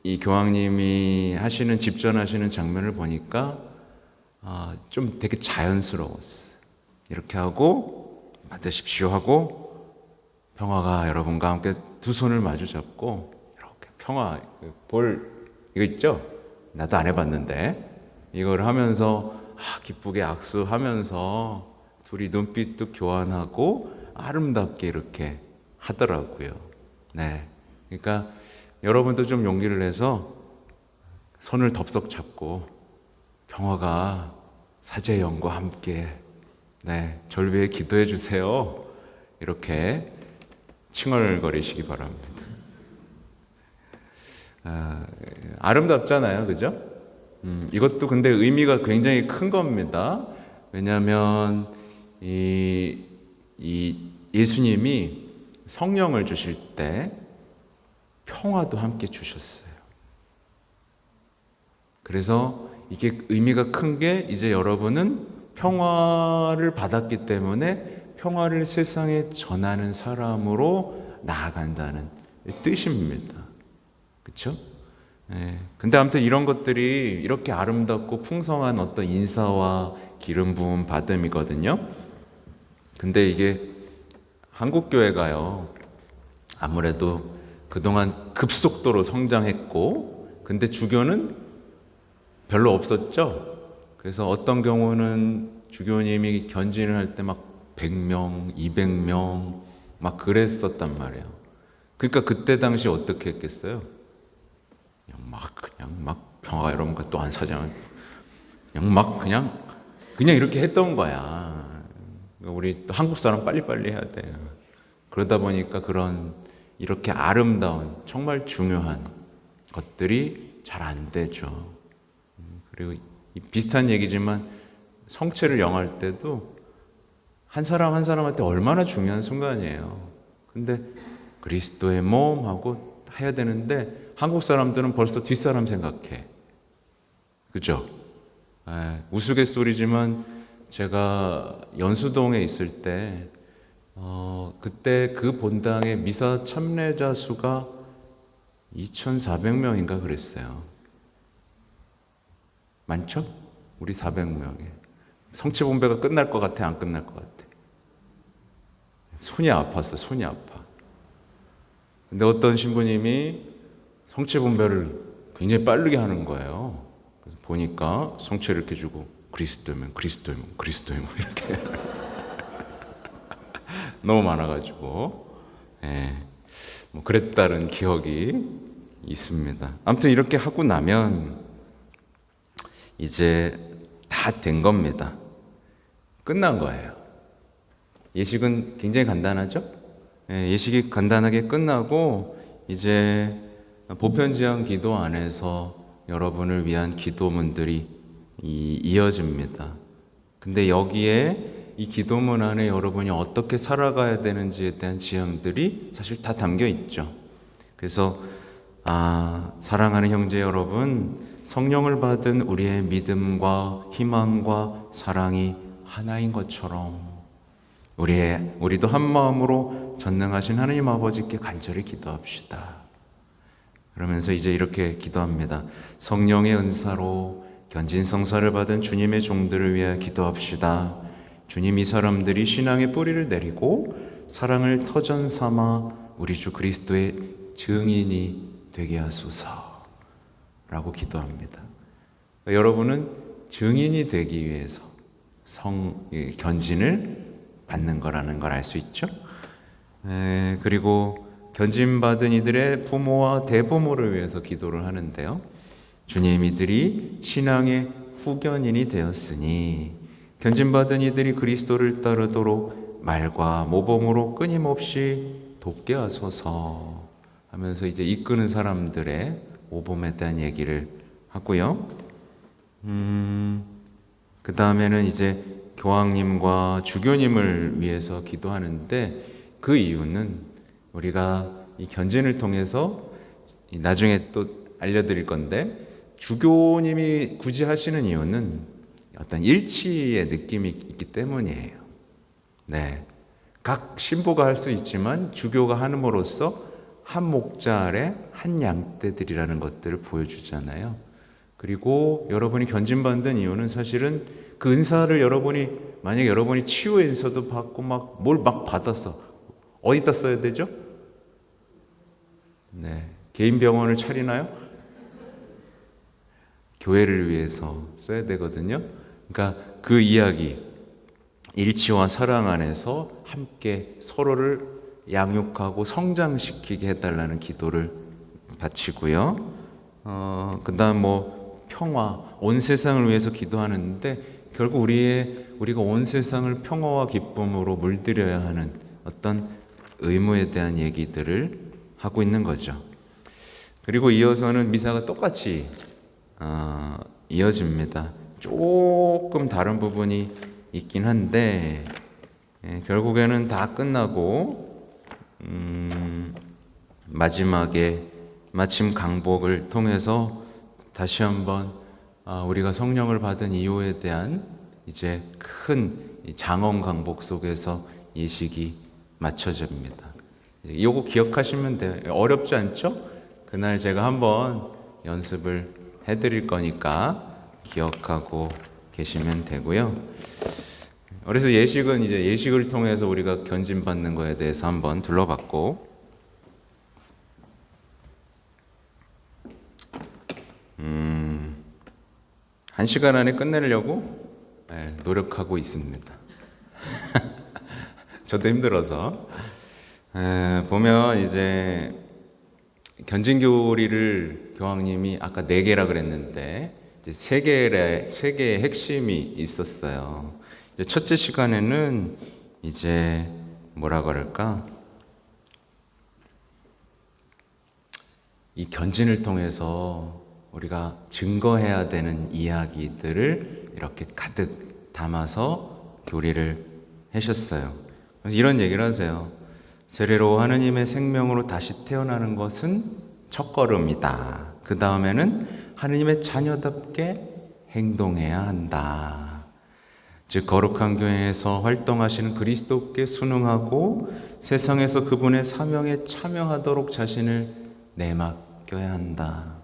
이 교황님이 집전하시는 장면을 보니까 좀 되게 자연스러웠어요. 이렇게 하고 받으십시오 하고 평화가 여러분과 함께 두 손을 마주 잡고 이렇게 평화 이거 있죠? 나도 안 해봤는데 이걸 하면서 기쁘게 악수하면서 둘이 눈빛도 교환하고 아름답게 이렇게 하더라고요. 네, 그러니까 여러분도 좀 용기를 내서 손을 덥석 잡고 평화가 사제의 영과 함께 절 위해 기도해 주세요. 이렇게 칭얼거리시기 바랍니다. 아름답잖아요, 그죠? 이것도 근데 의미가 굉장히 큰 겁니다. 왜냐하면 이 예수님이 성령을 주실 때 평화도 함께 주셨어요. 그래서 이게 의미가 큰 게, 이제 여러분은 평화를 받았기 때문에 평화를 세상에 전하는 사람으로 나아간다는 뜻입니다. 그렇죠? 근데 아무튼 이런 것들이 이렇게 아름답고 풍성한 어떤 인사와 기름 부음 받음이거든요. 근데 이게 한국 교회가요, 아무래도 그동안 급속도로 성장했고, 근데 주교는 별로 없었죠. 그래서 어떤 경우는 주교님이 견진을 할 때 막 100명, 200명 막 그랬었단 말이에요. 그러니까 그때 당시 어떻게 했겠어요? 그냥 막 평화가 여러분과 또 안 사장, 그냥 이렇게 했던 거야. 우리 또 한국 사람 빨리빨리 해야 돼요. 그러다 보니까 이렇게 아름다운 정말 중요한 것들이 잘 안 되죠. 그리고 비슷한 얘기지만 성체를 영할 때도 한 사람 한 사람한테 얼마나 중요한 순간이에요. 근데 그리스도의 몸 하고 해야 되는데 한국 사람들은 벌써 뒷사람 생각해. 그죠? 우스갯소리지만 제가 연수동에 있을 때 그때 그 본당의 미사 참례자 수가 2,400명인가 그랬어요. 많죠? 우리 400명에. 성체분배가 끝날 것 같아, 안 끝날 것 같아? 손이 아팠어, 손이 아파. 근데 어떤 신부님이 성체분배를 굉장히 빠르게 하는 거예요. 그래서 보니까 성체를 이렇게 주고 그리스도면 이렇게 너무 많아가지고 뭐 그랬다는 기억이 있습니다. 아무튼 이렇게 하고 나면 이제 다 된 겁니다. 끝난 거예요. 예식은 굉장히 간단하죠? 예식이 간단하게 끝나고 이제 보편제한 기도 안에서 여러분을 위한 기도문들이 이어집니다. 근데 여기에 이 기도문 안에 여러분이 어떻게 살아가야 되는지에 대한 지형들이 사실 다 담겨 있죠. 그래서 사랑하는 형제 여러분, 성령을 받은 우리의 믿음과 희망과 사랑이 하나인 것처럼 우리도 한 마음으로 전능하신 하나님 아버지께 간절히 기도합시다. 그러면서 이제 이렇게 기도합니다. 성령의 은사로 견진성사를 받은 주님의 종들을 위해 기도합시다. 주님, 이 사람들이 신앙의 뿌리를 내리고 사랑을 터전 삼아 우리 주 그리스도의 증인이 되게 하소서 라고 기도합니다. 그러니까 여러분은 증인이 되기 위해서 견진을 받는 거라는 걸 알 수 있죠. 그리고 견진받은 이들의 부모와 대부모를 위해서 기도를 하는데요. 주님, 이들이 신앙의 후견인이 되었으니 견진받은 이들이 그리스도를 따르도록 말과 모범으로 끊임없이 돕게 하소서 하면서 이제 이끄는 사람들의 모범에 대한 얘기를 하고요. 그 다음에는 이제 교황님과 주교님을 위해서 기도하는데 그 이유는 우리가 이 견진을 통해서 나중에 또 알려드릴 건데 주교님이 굳이 하시는 이유는 어떤 일치의 느낌이 있기 때문이에요. 각 신부가 할 수 있지만 주교가 함으로써 한 목자 아래 한 양떼들이라는 것들을 보여주잖아요. 그리고 여러분이 견진받는 이유는 사실은 그 은사를 만약에 여러분이 치유의 은사도 받고 뭘 받았어. 어디다 써야 되죠? 개인 병원을 차리나요? 교회를 위해서 써야 되거든요. 그러니까 그 이야기, 일치와 사랑 안에서 함께 서로를 양육하고 성장시키게 해달라는 기도를 바치고요. 그 다음 평화, 온 세상을 위해서 기도하는데 결국 우리가 온 세상을 평화와 기쁨으로 물들여야 하는 어떤 의무에 대한 얘기들을 하고 있는 거죠. 그리고 이어서는 미사가 똑같이 이어집니다. 조금 다른 부분이 있긴 한데 결국에는 다 끝나고 마지막에 마침 강복을 통해서 다시 한번 우리가 성령을 받은 이유에 대한 이제 큰 장엄 강복 속에서 예식이 마쳐집니다. 이거 기억하시면 돼요. 어렵지 않죠? 그날 제가 한번 연습을 해드릴 거니까 기억하고 계시면 되고요. 그래서 예식은 이제 예식을 통해서 우리가 견진받는 거에 대해서 한번 둘러봤고, 한 시간 안에 끝내려고 노력하고 있습니다. 저도 힘들어서. 보면 이제 견진교리를 교황님이 아까 4개라 그랬는데 이제 3개의 핵심이 있었어요. 이제 첫째 시간에는 이제 뭐라 그럴까? 이 견진을 통해서 우리가 증거해야 되는 이야기들을 이렇게 가득 담아서 교리를 하셨어요. 그래서 이런 얘기를 하세요. 세례로 하느님의 생명으로 다시 태어나는 것은 첫걸음이다. 그 다음에는 하느님의 자녀답게 행동해야 한다. 즉 거룩한 교회에서 활동하시는 그리스도께 순응하고 세상에서 그분의 사명에 참여하도록 자신을 내맡겨야 한다.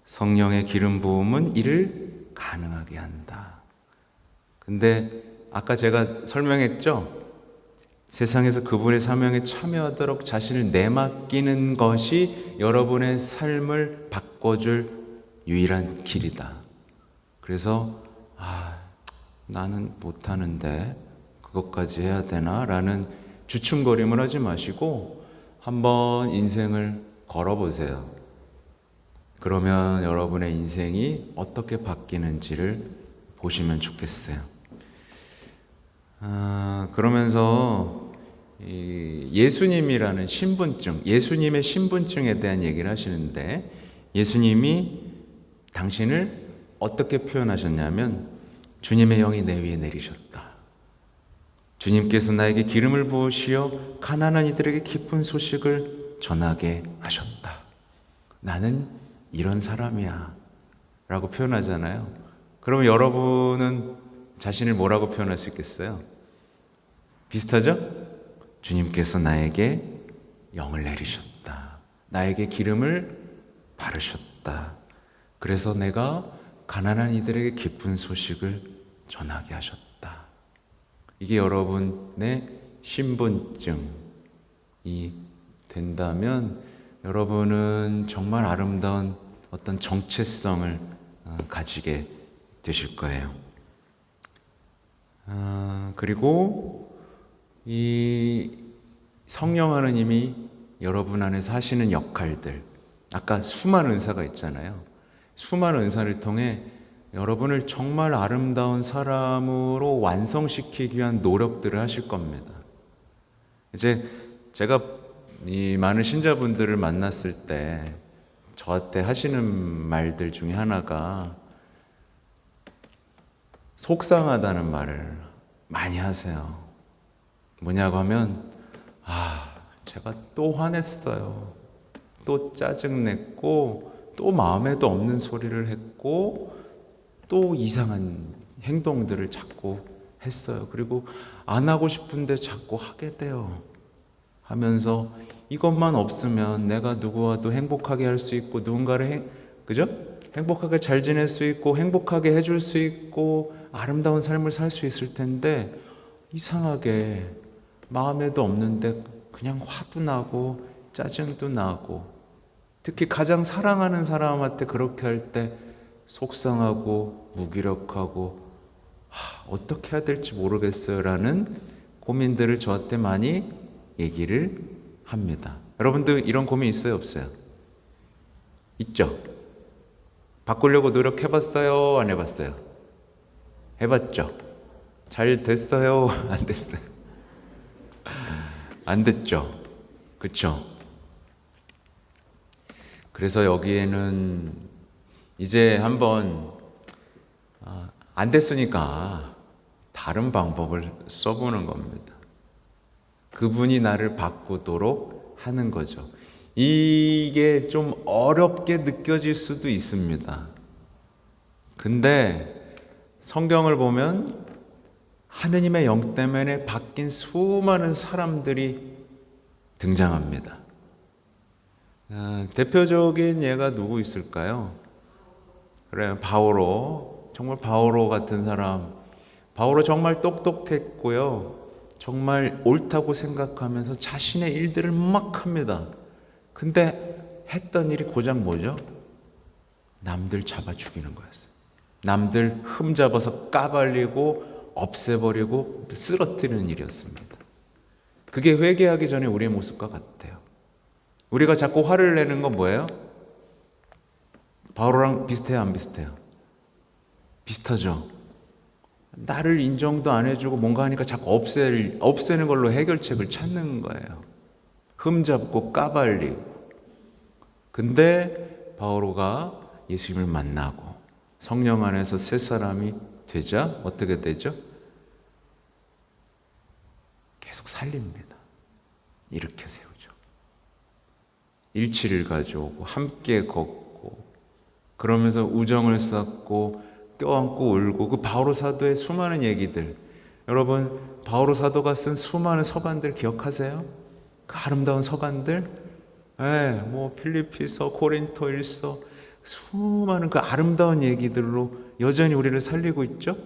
성령의 기름 부음은 이를 가능하게 한다. 근데 아까 제가 설명했죠? 세상에서 그분의 사명에 참여하도록 자신을 내맡기는 것이 여러분의 삶을 바꿔줄 유일한 길이다. 그래서 나는 못하는데 그것까지 해야 되나? 라는 주춤거림을 하지 마시고 한번 인생을 걸어보세요. 그러면 여러분의 인생이 어떻게 바뀌는지를 보시면 좋겠어요. 그러면서 예수님이라는 신분증, 예수님의 신분증에 대한 얘기를 하시는데 예수님이 당신을 어떻게 표현하셨냐면 주님의 영이 내 위에 내리셨다. 주님께서 나에게 기름을 부으시어 가난한 이들에게 기쁜 소식을 전하게 하셨다. 나는 이런 사람이야 라고 표현하잖아요. 그러면 여러분은 자신을 뭐라고 표현할 수 있겠어요? 비슷하죠? 주님께서 나에게 영을 내리셨다. 나에게 기름을 바르셨다. 그래서 내가 가난한 이들에게 기쁜 소식을 전하게 하셨다. 이게 여러분의 신분증이 된다면 여러분은 정말 아름다운 어떤 정체성을 가지게 되실 거예요. 그리고 이 성령 하느님이 여러분 안에서 하시는 역할들, 아까 수많은 은사가 있잖아요. 수많은 은사를 통해 여러분을 정말 아름다운 사람으로 완성시키기 위한 노력들을 하실 겁니다. 이제 제가 이 많은 신자분들을 만났을 때 저한테 하시는 말들 중에 하나가 속상하다는 말을 많이 하세요. 뭐냐고 하면 제가 또 화냈어요. 또 짜증냈고 또 마음에도 없는 소리를 했고 또 이상한 행동들을 자꾸 했어요. 그리고 안 하고 싶은데 자꾸 하게 돼요. 하면서 이것만 없으면 내가 누구와도 행복하게 할 수 있고 누군가를 그죠? 행복하게 잘 지낼 수 있고 행복하게 해줄 수 있고 아름다운 삶을 살 수 있을 텐데 이상하게 마음에도 없는데 그냥 화도 나고 짜증도 나고 특히 가장 사랑하는 사람한테 그렇게 할 때 속상하고 무기력하고 어떻게 해야 될지 모르겠어요 라는 고민들을 저한테 많이 얘기를 합니다. 여러분들 이런 고민 있어요 없어요? 있죠? 바꾸려고 노력해봤어요? 안 해봤어요? 해봤죠? 잘 됐어요? 안 됐어요? 안 됐죠? 그쵸? 그래서 여기에는 이제 한번 안 됐으니까 다른 방법을 써보는 겁니다. 그분이 나를 바꾸도록 하는 거죠. 이게 좀 어렵게 느껴질 수도 있습니다. 근데 성경을 보면 하느님의 영 때문에 바뀐 수많은 사람들이 등장합니다. 대표적인 예가 누구 있을까요? 그래요, 바오로. 정말 바오로 같은 사람. 바오로 정말 똑똑했고요. 정말 옳다고 생각하면서 자신의 일들을 막 합니다. 근데 했던 일이 고작 뭐죠? 남들 잡아 죽이는 거였어요. 남들 흠잡아서 까발리고 없애버리고 쓰러뜨리는 일이었습니다. 그게 회개하기 전에 우리의 모습과 같아요. 우리가 자꾸 화를 내는 건 뭐예요? 바오로랑 비슷해요, 안 비슷해요? 비슷하죠? 나를 인정도 안 해주고 뭔가 하니까 자꾸 없애는 걸로 해결책을 찾는 거예요. 흠잡고 까발리고. 근데 바오로가 예수님을 만나고 성령 안에서 새 사람이 되자 어떻게 되죠? 계속 살립니다. 일으켜 세우죠. 일치를 가져오고 함께 걷고 그러면서 우정을 쌓고 껴안고 울고 그 바오로 사도의 수많은 얘기들, 여러분 바오로 사도가 쓴 수많은 서간들 기억하세요? 그 아름다운 서간들, 뭐 필리피서, 고린토일서, 수많은 그 아름다운 얘기들로 여전히 우리를 살리고 있죠.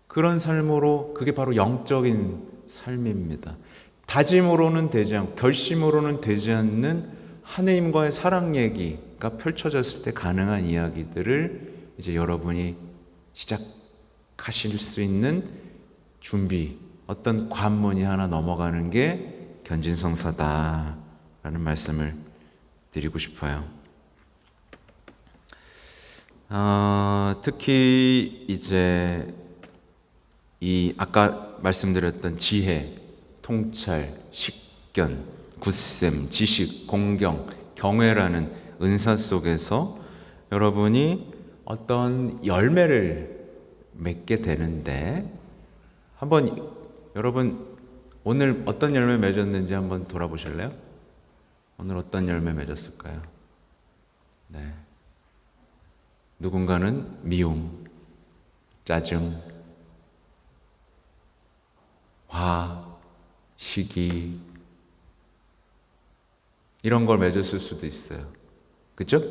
그런 삶으로, 그게 바로 영적인 삶입니다. 다짐으로는 되지 않고 결심으로는 되지 않는 하느님과의 사랑 얘기가 펼쳐졌을 때 가능한 이야기들을 이제 여러분이 시작하실 수 있는 준비, 어떤 관문이 하나 넘어가는 게 견진성사다라는 말씀을 드리고 싶어요. 특히 이제 이 아까 말씀드렸던 지혜, 통찰, 식견, 굳셈, 지식, 공경, 경외라는 은사 속에서 여러분이 어떤 열매를 맺게 되는데, 한번 여러분 오늘 어떤 열매 맺었는지 한번 돌아보실래요? 오늘 어떤 열매 맺었을까요? 네. 누군가는 미움, 짜증, 화, 시기 이런 걸 맺었을 수도 있어요. 그죠?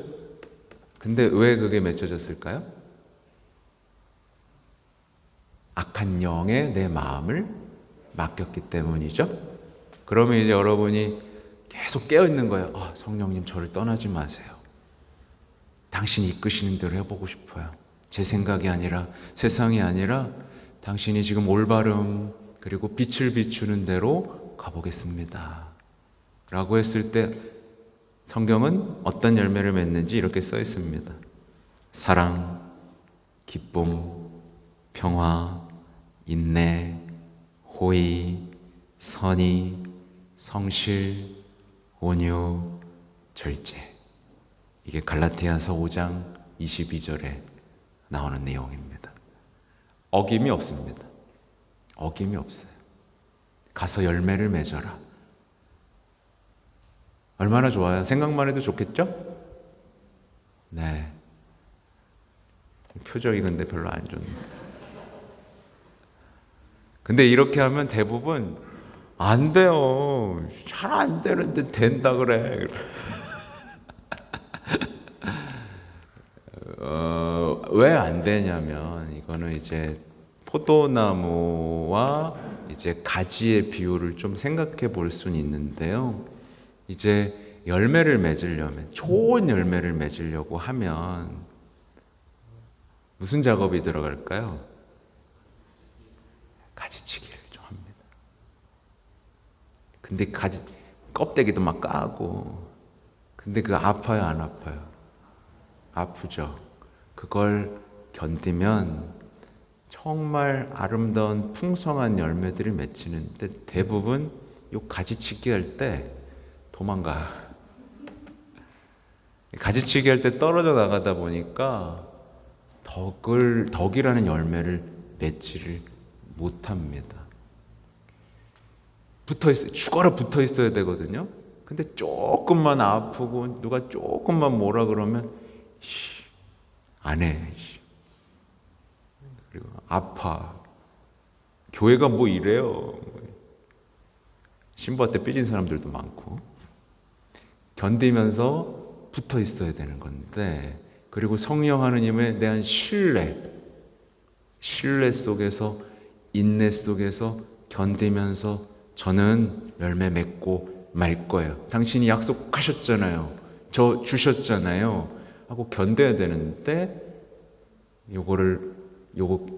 근데 왜 그게 맺혀졌을까요? 악한 영에 내 마음을 맡겼기 때문이죠. 그러면 이제 여러분이 계속 깨어있는 거예요. 성령님 저를 떠나지 마세요. 당신이 이끄시는 대로 해보고 싶어요. 제 생각이 아니라, 세상이 아니라 당신이 지금 올바름 그리고 빛을 비추는 대로 가보겠습니다 라고 했을 때 성경은 어떤 열매를 맺는지 이렇게 써 있습니다. 사랑, 기쁨, 평화, 인내, 호의, 선의, 성실, 온유, 절제. 이게 갈라디아서 5장 22절에 나오는 내용입니다. 어김이 없습니다. 어김이 없어요. 가서 열매를 맺어라. 얼마나 좋아요. 생각만 해도 좋겠죠? 네. 표정이 근데 별로 안 좋네. 근데 이렇게 하면 대부분 안 돼요. 잘 안 되는데 된다 그래. 왜 안 되냐면 이거는 이제 포도나무와 이제 가지의 비율을 좀 생각해 볼 수는 있는데요. 이제 열매를 맺으려면, 좋은 열매를 맺으려고 하면 무슨 작업이 들어갈까요? 가지치기를 좀 합니다. 근데 가지 껍데기도 막 까고, 근데 그 아파요, 안 아파요? 아프죠. 그걸 견디면 정말 아름다운 풍성한 열매들이 맺히는데 대부분 요 가지치기 할 때 도망가. 가지치기 할 때 떨어져 나가다 보니까 덕이라는 열매를 맺지를 못합니다. 죽어라 붙어 있어야 되거든요. 근데 조금만 아프고 누가 조금만 뭐라 그러면 안 해. 그리고 아파. 교회가 뭐 이래요. 신부한테 삐진 사람들도 많고. 견디면서 붙어 있어야 되는 건데, 그리고 성령 하느님에 대한 신뢰 속에서, 인내 속에서 견디면서 저는 열매 맺고 말 거예요. 당신이 약속하셨잖아요. 저 주셨잖아요. 하고 견뎌야 되는데,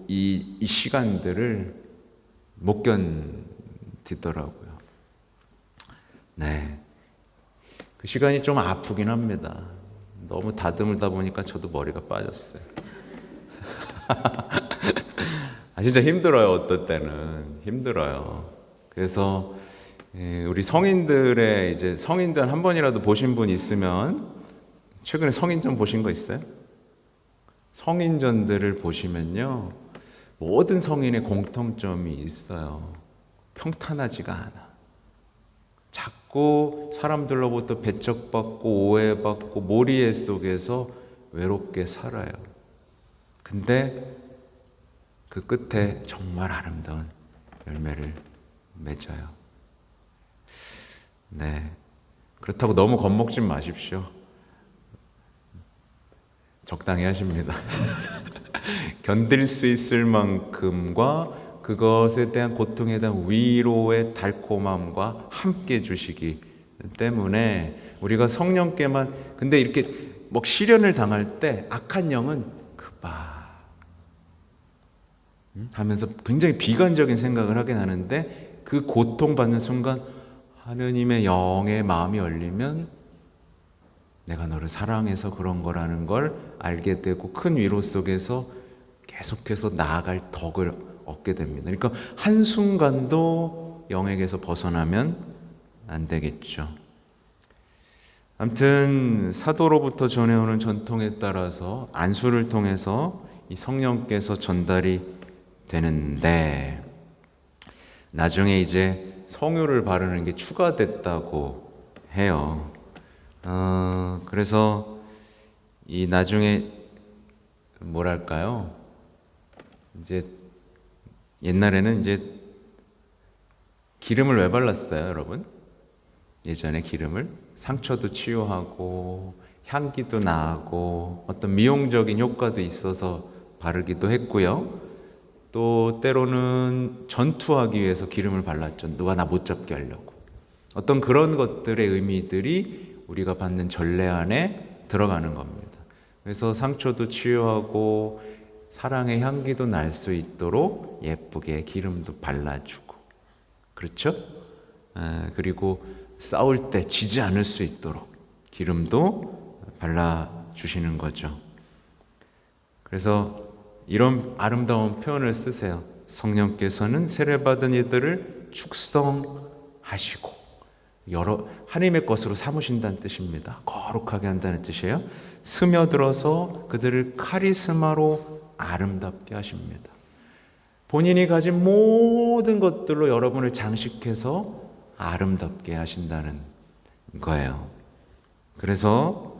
이 시간들을 못 견디더라고요. 네. 그 시간이 좀 아프긴 합니다. 너무 다듬다 보니까 저도 머리가 빠졌어요. 진짜 힘들어요. 어떤 때는 힘들어요. 그래서 우리 성인들의 이제 성인전 한 번이라도 보신 분 있으면, 최근에 성인전 보신 거 있어요? 성인전들을 보시면요, 모든 성인의 공통점이 있어요. 평탄하지가 않아. 자꾸 사람들로부터 배척받고 오해받고 몰이해 속에서 외롭게 살아요. 근데 그 끝에 정말 아름다운 열매를 맺어요. 네. 그렇다고 너무 겁먹지 마십시오. 적당히 하십니다. 견딜 수 있을 만큼과 그것에 대한 고통에 대한 위로의 달콤함과 함께 주시기 때문에 우리가 성령께만, 근데 이렇게 뭐 시련을 당할 때 악한 영은 그봐 하면서 굉장히 비관적인 생각을 하긴 하는데, 그 고통받는 순간 하느님의 영의 마음이 열리면 내가 너를 사랑해서 그런 거라는 걸 알게 되고 큰 위로 속에서 계속해서 나아갈 덕을 얻게 됩니다. 그러니까 한순간도 영에게서 벗어나면 안 되겠죠. 아무튼 사도로부터 전해오는 전통에 따라서 안수를 통해서 이 성령께서 전달이 되는데, 나중에 이제 성유를 바르는 게 추가됐다고 해요. 그래서 이 나중에 뭐랄까요? 이제 옛날에는 이제 기름을 왜 발랐어요, 여러분? 예전에 기름을 상처도 치유하고 향기도 나고 어떤 미용적인 효과도 있어서 바르기도 했고요. 또 때로는 전투하기 위해서 기름을 발랐죠. 누가 나 못 잡게 하려고. 어떤 그런 것들의 의미들이 우리가 받는 전례 안에 들어가는 겁니다. 그래서 상처도 치유하고 사랑의 향기도 날 수 있도록 예쁘게 기름도 발라주고, 그렇죠? 그리고 싸울 때 지지 않을 수 있도록 기름도 발라주시는 거죠. 그래서 이런 아름다운 표현을 쓰세요. 성령께서는 세례받은 이들을 축성하시고, 하나님의 것으로 삼으신다는 뜻입니다. 거룩하게 한다는 뜻이에요. 스며들어서 그들을 카리스마로 아름답게 하십니다. 본인이 가진 모든 것들로 여러분을 장식해서 아름답게 하신다는 거예요. 그래서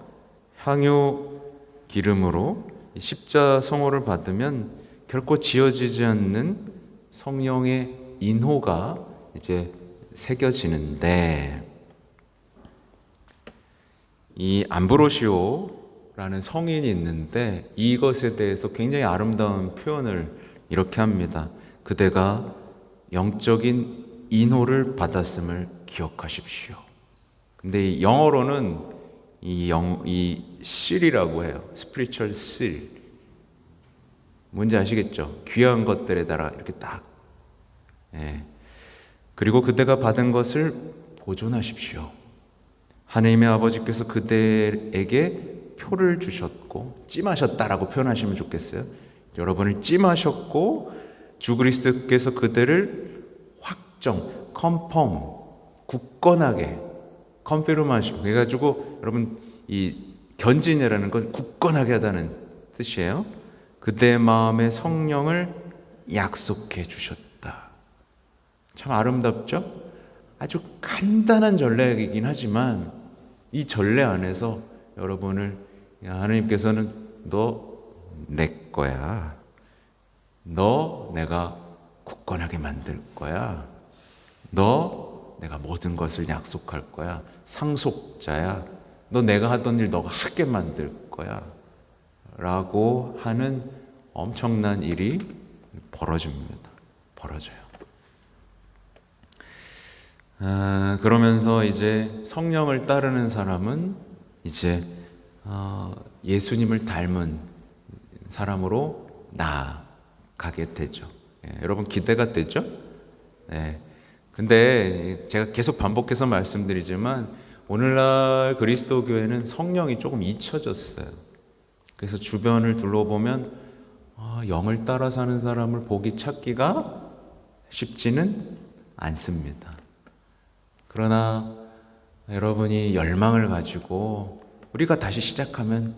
향유 기름으로 십자성호를 받으면 결코 지워지지 않는 성령의 인호가 이제 새겨지는데, 이 암브로시오라는 성인이 있는데 이것에 대해서 굉장히 아름다운 표현을 이렇게 합니다. 그대가 영적인 인호를 받았음을 기억하십시오. 근데 이 영어로는 이 실이라고 해요. spiritual seal. 뭔지 아시겠죠? 귀한 것들에 따라 이렇게 딱. 예. 그리고 그대가 받은 것을 보존하십시오. 하나님의 아버지께서 그대에게 표를 주셨고, 찜하셨다라고 표현하시면 좋겠어요. 여러분을 찜하셨고, 주 그리스도께서 그대를 확정, 컨펌, 굳건하게 컨피름하시고, 그래가지고 여러분 이 견진이라는 건 굳건하게 하다는 뜻이에요. 그대의 마음에 성령을 약속해 주셨다. 참 아름답죠? 아주 간단한 전례이긴 하지만 이 전례 안에서 여러분을, 하나님께서는 너 내 거야. 너 내가 굳건하게 만들 거야. 너 내가 모든 것을 약속할 거야. 상속자야. 너 내가 하던 일 너가 하게 만들 거야. 라고 하는 엄청난 일이 벌어집니다. 벌어져요. 그러면서 이제 성령을 따르는 사람은 이제 예수님을 닮은 사람으로 나아가게 되죠. 여러분 기대가 되죠? 근데 제가 계속 반복해서 말씀드리지만 오늘날 그리스도 교회는 성령이 조금 잊혀졌어요. 그래서 주변을 둘러보면 영을 따라 사는 사람을 보기 찾기가 쉽지는 않습니다. 그러나 여러분이 열망을 가지고 우리가 다시 시작하면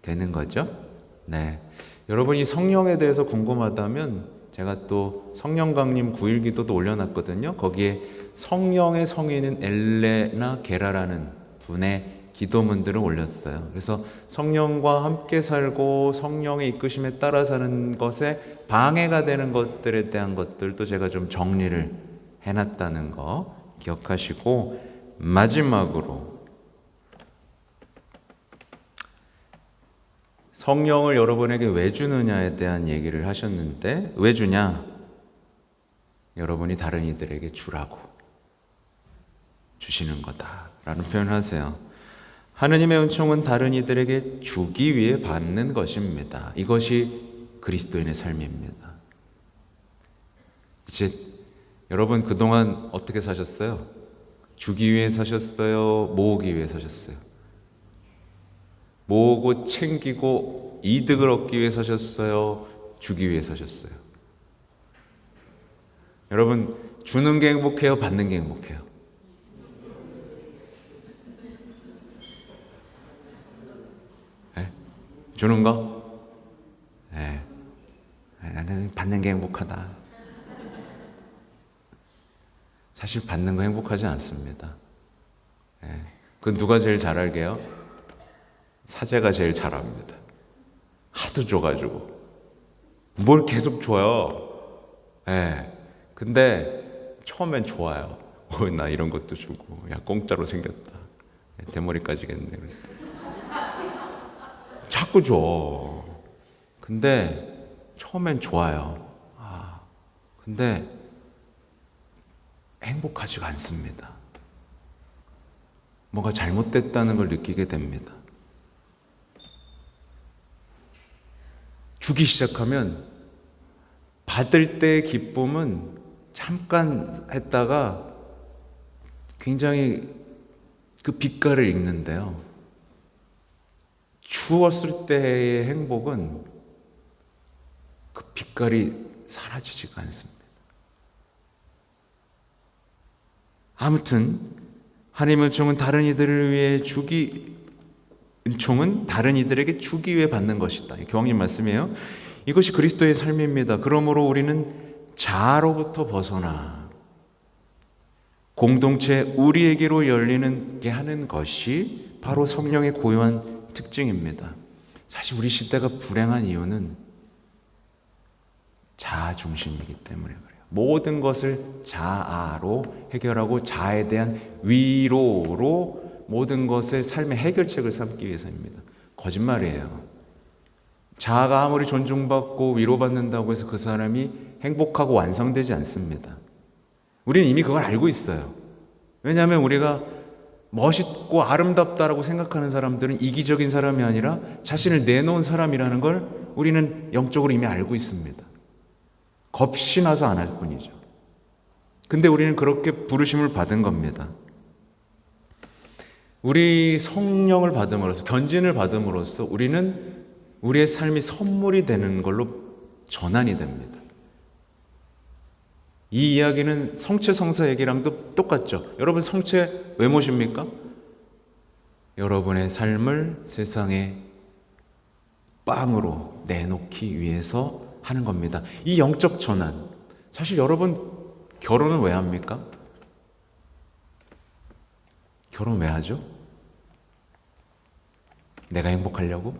되는 거죠. 네. 여러분이 성령에 대해서 궁금하다면 제가 또 성령 강림 9일 기도도 올려놨거든요. 거기에 성령의 성인인 엘레나 게라라는 분의 기도문들을 올렸어요. 그래서 성령과 함께 살고 성령의 이끄심에 따라 사는 것에 방해가 되는 것들에 대한 것들도 제가 좀 정리를 해놨다는 거 기억하시고, 마지막으로 성령을 여러분에게 왜 주느냐에 대한 얘기를 하셨는데, 왜 주냐? 여러분이 다른 이들에게 주라고 주시는 거다라는 표현을 하세요. 하느님의 은총은 다른 이들에게 주기 위해 받는 것입니다. 이것이 그리스도인의 삶입니다. 이제 여러분 그동안 어떻게 사셨어요? 주기 위해 사셨어요? 모으기 위해 사셨어요? 모으고 챙기고 이득을 얻기 위해 사셨어요? 주기 위해 사셨어요? 여러분, 주는 게 행복해요? 받는 게 행복해요? 주는 거? 네. 나는 받는 게 행복하다. 사실 받는 거 행복하지 않습니다. 네. 그건 누가 제일 잘 알게요? 사제가 제일 잘합니다. 하도 줘가지고 뭘 계속 줘요. 네. 근데 처음엔 좋아요. 나 이런 것도 주고, 야 공짜로 생겼다. 대머리까지겠네. 자꾸 줘. 근데 처음엔 좋아요. 근데 행복하지가 않습니다. 뭐가 잘못됐다는 걸 느끼게 됩니다. 주기 시작하면 받을 때의 기쁨은 잠깐 했다가 굉장히 그 빛깔을 잃는데요. 주었을 때의 행복은 그 빛깔이 사라지지가 않습니다. 아무튼 하나님의 은총은 다른 이들을 위해 은총은 다른 이들에게 주기 위해 받는 것이다. 교황님 말씀이에요. 이것이 그리스도의 삶입니다. 그러므로 우리는 자아로부터 벗어나 공동체 우리에게로 열리는 게 하는 것이 바로 성령의 고유한 특징입니다. 사실 우리 시대가 불행한 이유는 자아 중심이기 때문에 그래요. 모든 것을 자아로 해결하고 자아에 대한 위로로 모든 것의 삶의 해결책을 삼기 위해서입니다. 거짓말이에요. 자아가 아무리 존중받고 위로받는다고 해서 그 사람이 행복하고 완성되지 않습니다. 우리는 이미 그걸 알고 있어요. 왜냐하면 우리가 멋있고 아름답다라고 생각하는 사람들은 이기적인 사람이 아니라 자신을 내놓은 사람이라는 걸 우리는 영적으로 이미 알고 있습니다. 겁이 나서 안 할 뿐이죠. 근데 우리는 그렇게 부르심을 받은 겁니다. 우리 성령을 받음으로써, 견진을 받음으로써 우리는 우리의 삶이 선물이 되는 걸로 전환이 됩니다. 이 이야기는 성체 성사 얘기랑도 똑같죠. 여러분 성체 왜 모십니까? 여러분의 삶을 세상에 빵으로 내놓기 위해서 하는 겁니다. 이 영적 전환. 사실 여러분 결혼은 왜 합니까? 결혼 왜 하죠? 내가 행복하려고?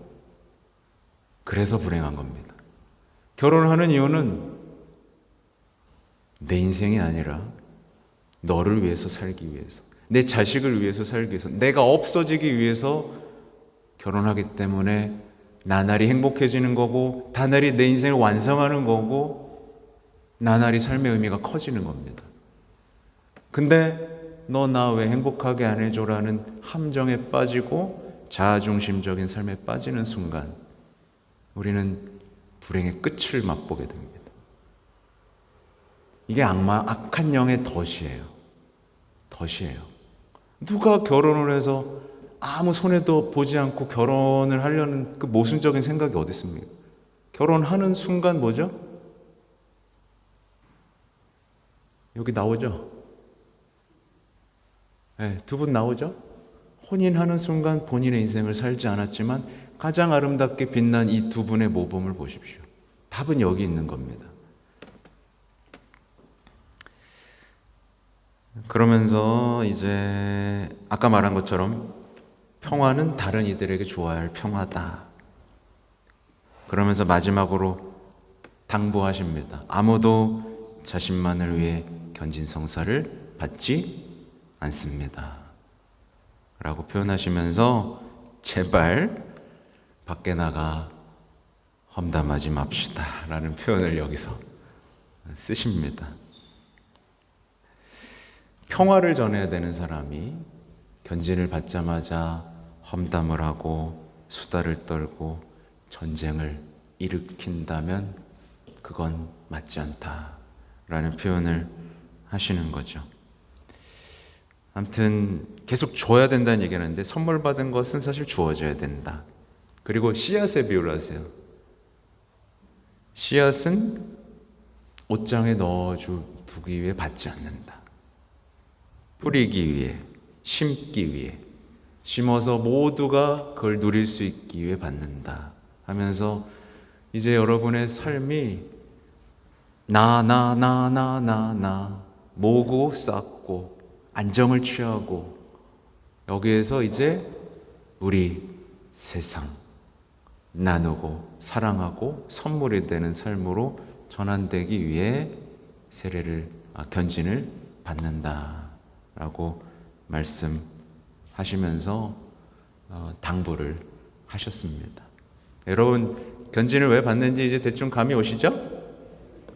그래서 불행한 겁니다. 결혼을 하는 이유는 내 인생이 아니라 너를 위해서 살기 위해서, 내 자식을 위해서 살기 위해서, 내가 없어지기 위해서 결혼하기 때문에 나날이 행복해지는 거고, 나날이 내 인생을 완성하는 거고, 나날이 삶의 의미가 커지는 겁니다. 근데 너 나 왜 행복하게 안 해줘라는 함정에 빠지고 자아중심적인 삶에 빠지는 순간 우리는 불행의 끝을 맛보게 됩니다. 이게 악한 영의 덫이에요. 덫이에요. 누가 결혼을 해서 아무 손해도 보지 않고 결혼을 하려는 그 모순적인 생각이 어디 있습니까? 결혼하는 순간 뭐죠? 여기 나오죠? 네, 두 분 나오죠? 혼인하는 순간 본인의 인생을 살지 않았지만 가장 아름답게 빛난 이 두 분의 모범을 보십시오. 답은 여기 있는 겁니다. 그러면서 이제 아까 말한 것처럼 평화는 다른 이들에게 주어야 할 평화다. 그러면서 마지막으로 당부하십니다. 아무도 자신만을 위해 견진성사를 받지 않습니다. 라고 표현하시면서 제발 밖에 나가 험담하지 맙시다 라는 표현을 여기서 쓰십니다. 평화를 전해야 되는 사람이 견진을 받자마자 험담을 하고 수다를 떨고 전쟁을 일으킨다면 그건 맞지 않다라는 표현을 하시는 거죠. 아무튼 계속 줘야 된다는 얘기를 하는데 선물 받은 것은 사실 주어져야 된다. 그리고 씨앗의 비유를 하세요. 씨앗은 옷장에 넣어두기 위해 받지 않는다. 뿌리기 위해, 심기 위해, 심어서 모두가 그걸 누릴 수 있기 위해 받는다 하면서 이제 여러분의 삶이 나 모으고 쌓고 안정을 취하고 여기에서 이제 우리 세상 나누고 사랑하고 선물이 되는 삶으로 전환되기 위해 견진을 받는다라고 말씀하시면서 당부를 하셨습니다. 여러분 견진을 왜 받는지 이제 대충 감이 오시죠?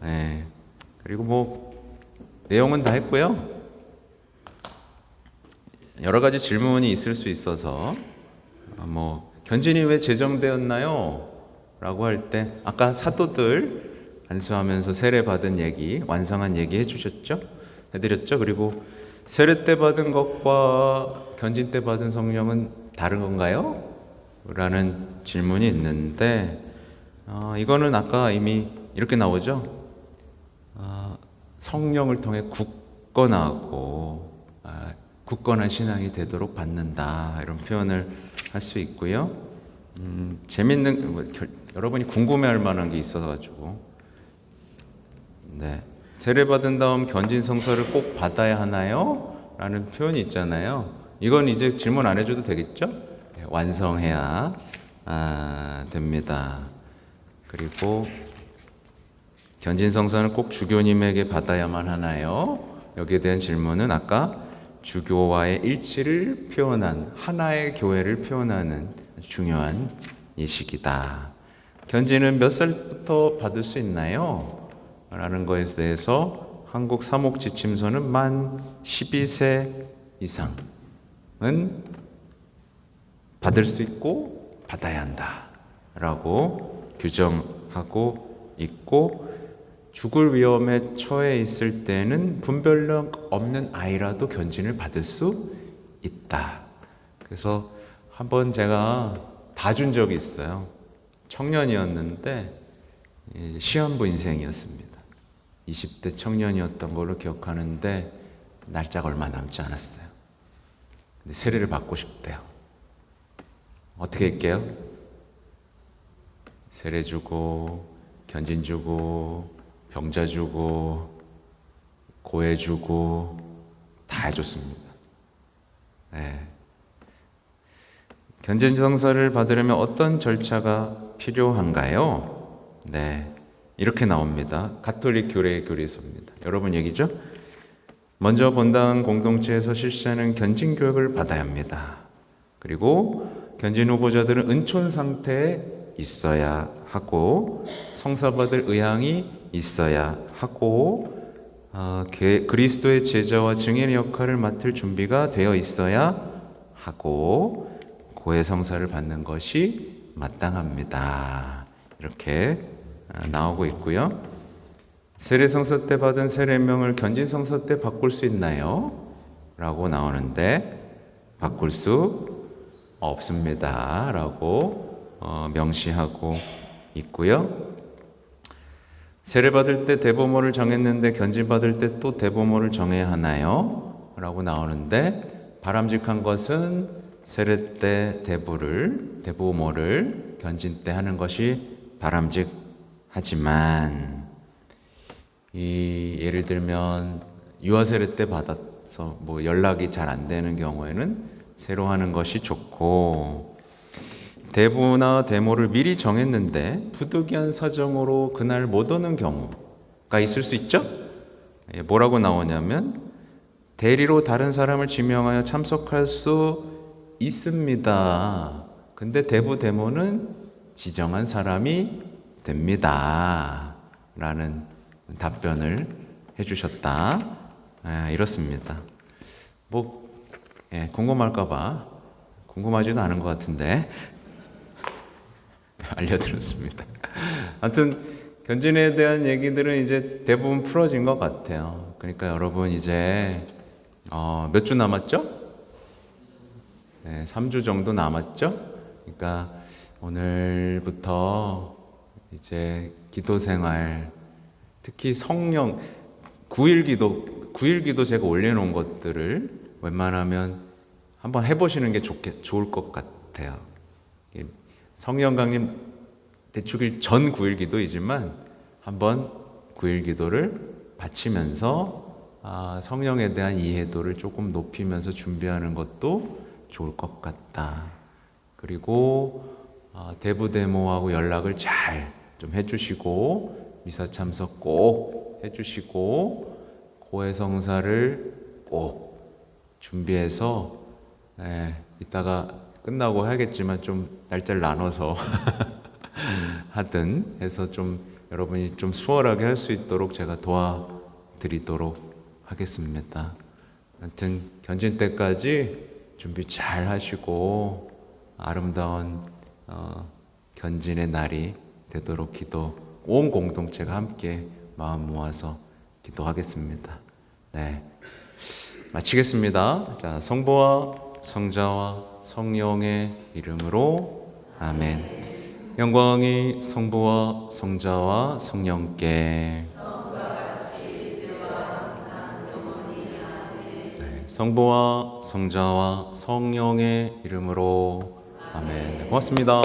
네. 그리고 뭐 내용은 다 했고요. 여러 가지 질문이 있을 수 있어서 견진이 왜 제정되었나요? 라고 할 때 아까 사도들 안수하면서 세례 받은 얘기, 완성한 얘기 해드렸죠? 그리고 세례 때 받은 것과 견진 때 받은 성령은 다른 건가요? 라는 질문이 있는데 이거는 아까 이미 이렇게 나오죠? 성령을 통해 굳건한 신앙이 되도록 받는다 이런 표현을 할 수 있고요. 여러분이 궁금해할 만한 게 있어가지고 세례 받은 다음 견진성사를 꼭 받아야 하나요? 라는 표현이 있잖아요. 이건 이제 질문 안 해줘도 되겠죠? 완성해야 됩니다. 그리고 견진성사는 꼭 주교님에게 받아야만 하나요? 여기에 대한 질문은 아까 주교와의 일치를 표현한 하나의 교회를 표현하는 중요한 예식이다. 견진은 몇 살부터 받을 수 있나요? 라는 것에 대해서 한국 사목지침서는 만 12세 이상은 받을 수 있고 받아야 한다 라고 규정하고 있고, 죽을 위험에 처해 있을 때는 분별력 없는 아이라도 견진을 받을 수 있다. 그래서 한번 제가 다 준 적이 있어요. 청년이었는데 시한부 인생이었습니다. 20대 청년이었던 걸로 기억하는데 날짜가 얼마 남지 않았어요. 근데 세례를 받고 싶대요. 어떻게 할게요? 세례 주고 견진 주고 병자 주고 고해 주고 다 해줬습니다. 견진성사를 받으려면 어떤 절차가 필요한가요? 이렇게 나옵니다. 가톨릭 교례의 교리서입니다. 여러분 얘기죠? 먼저 본당 공동체에서 실시하는 견진 교육을 받아야 합니다. 그리고 견진 후보자들은 은촌 상태에 있어야 하고 성사받을 의향이 있어야 하고 그리스도의 제자와 증인의 역할을 맡을 준비가 되어 있어야 하고 고해 성사를 받는 것이 마땅합니다. 이렇게 나오고 있고요. 세례 성사 때 받은 세례명을 견진 성사 때 바꿀 수 있나요? 라고 나오는데 바꿀 수 없습니다. 라고 명시하고 있고요. 세례 받을 때 대보모를 정했는데 견진 받을 때 또 대보모를 정해야 하나요? 라고 나오는데 바람직한 것은 세례 때 대보모를 견진 때 하는 것이 바람직하지만 예를 들면 유아 세례 때 받았어요. 있어서 뭐 연락이 잘 안 되는 경우에는 새로 하는 것이 좋고, 대부나 데모를 미리 정했는데 부득이한 사정으로 그날 못 오는 경우가 있을 수 있죠. 뭐라고 나오냐면 대리로 다른 사람을 지명하여 참석할 수 있습니다. 근데 대부 데모는 지정한 사람이 됩니다. 라는 답변을 해주셨다. 이렇습니다. 뭐 궁금할까봐 궁금하지도 않은 것 같은데 알려드렸습니다. 아무튼 견진에 대한 얘기들은 이제 대부분 풀어진 것 같아요. 그러니까 여러분 이제 몇 주 남았죠? 3주 정도 남았죠? 그러니까 오늘부터 이제 기도 생활, 특히 성령 9일 기도 제가 올려놓은 것들을 웬만하면 한번 해보시는 게 좋을 것 같아요. 성령 강림 대축일 전 9일 기도이지만 한번 9일 기도를 바치면서 성령에 대한 이해도를 조금 높이면서 준비하는 것도 좋을 것 같다. 그리고 대부데모하고 연락을 잘 좀 해주시고, 미사 참석 꼭 해주시고, 고해성사를 꼭 준비해서 이따가 끝나고 해야겠지만 좀 날짜를 나눠서 하든 해서 좀 여러분이 좀 수월하게 할 수 있도록 제가 도와드리도록 하겠습니다. 하여튼 견진 때까지 준비 잘 하시고 아름다운 견진의 날이 되도록 온 공동체가 함께 마음 모아서 기도하겠습니다. 마치겠습니다. 자, 성부와 성자와 성령의 이름으로 아멘. 영광이 성부와 성자와 성령께. 성부와 성자와 성령의 이름으로 아멘. 고맙습니다.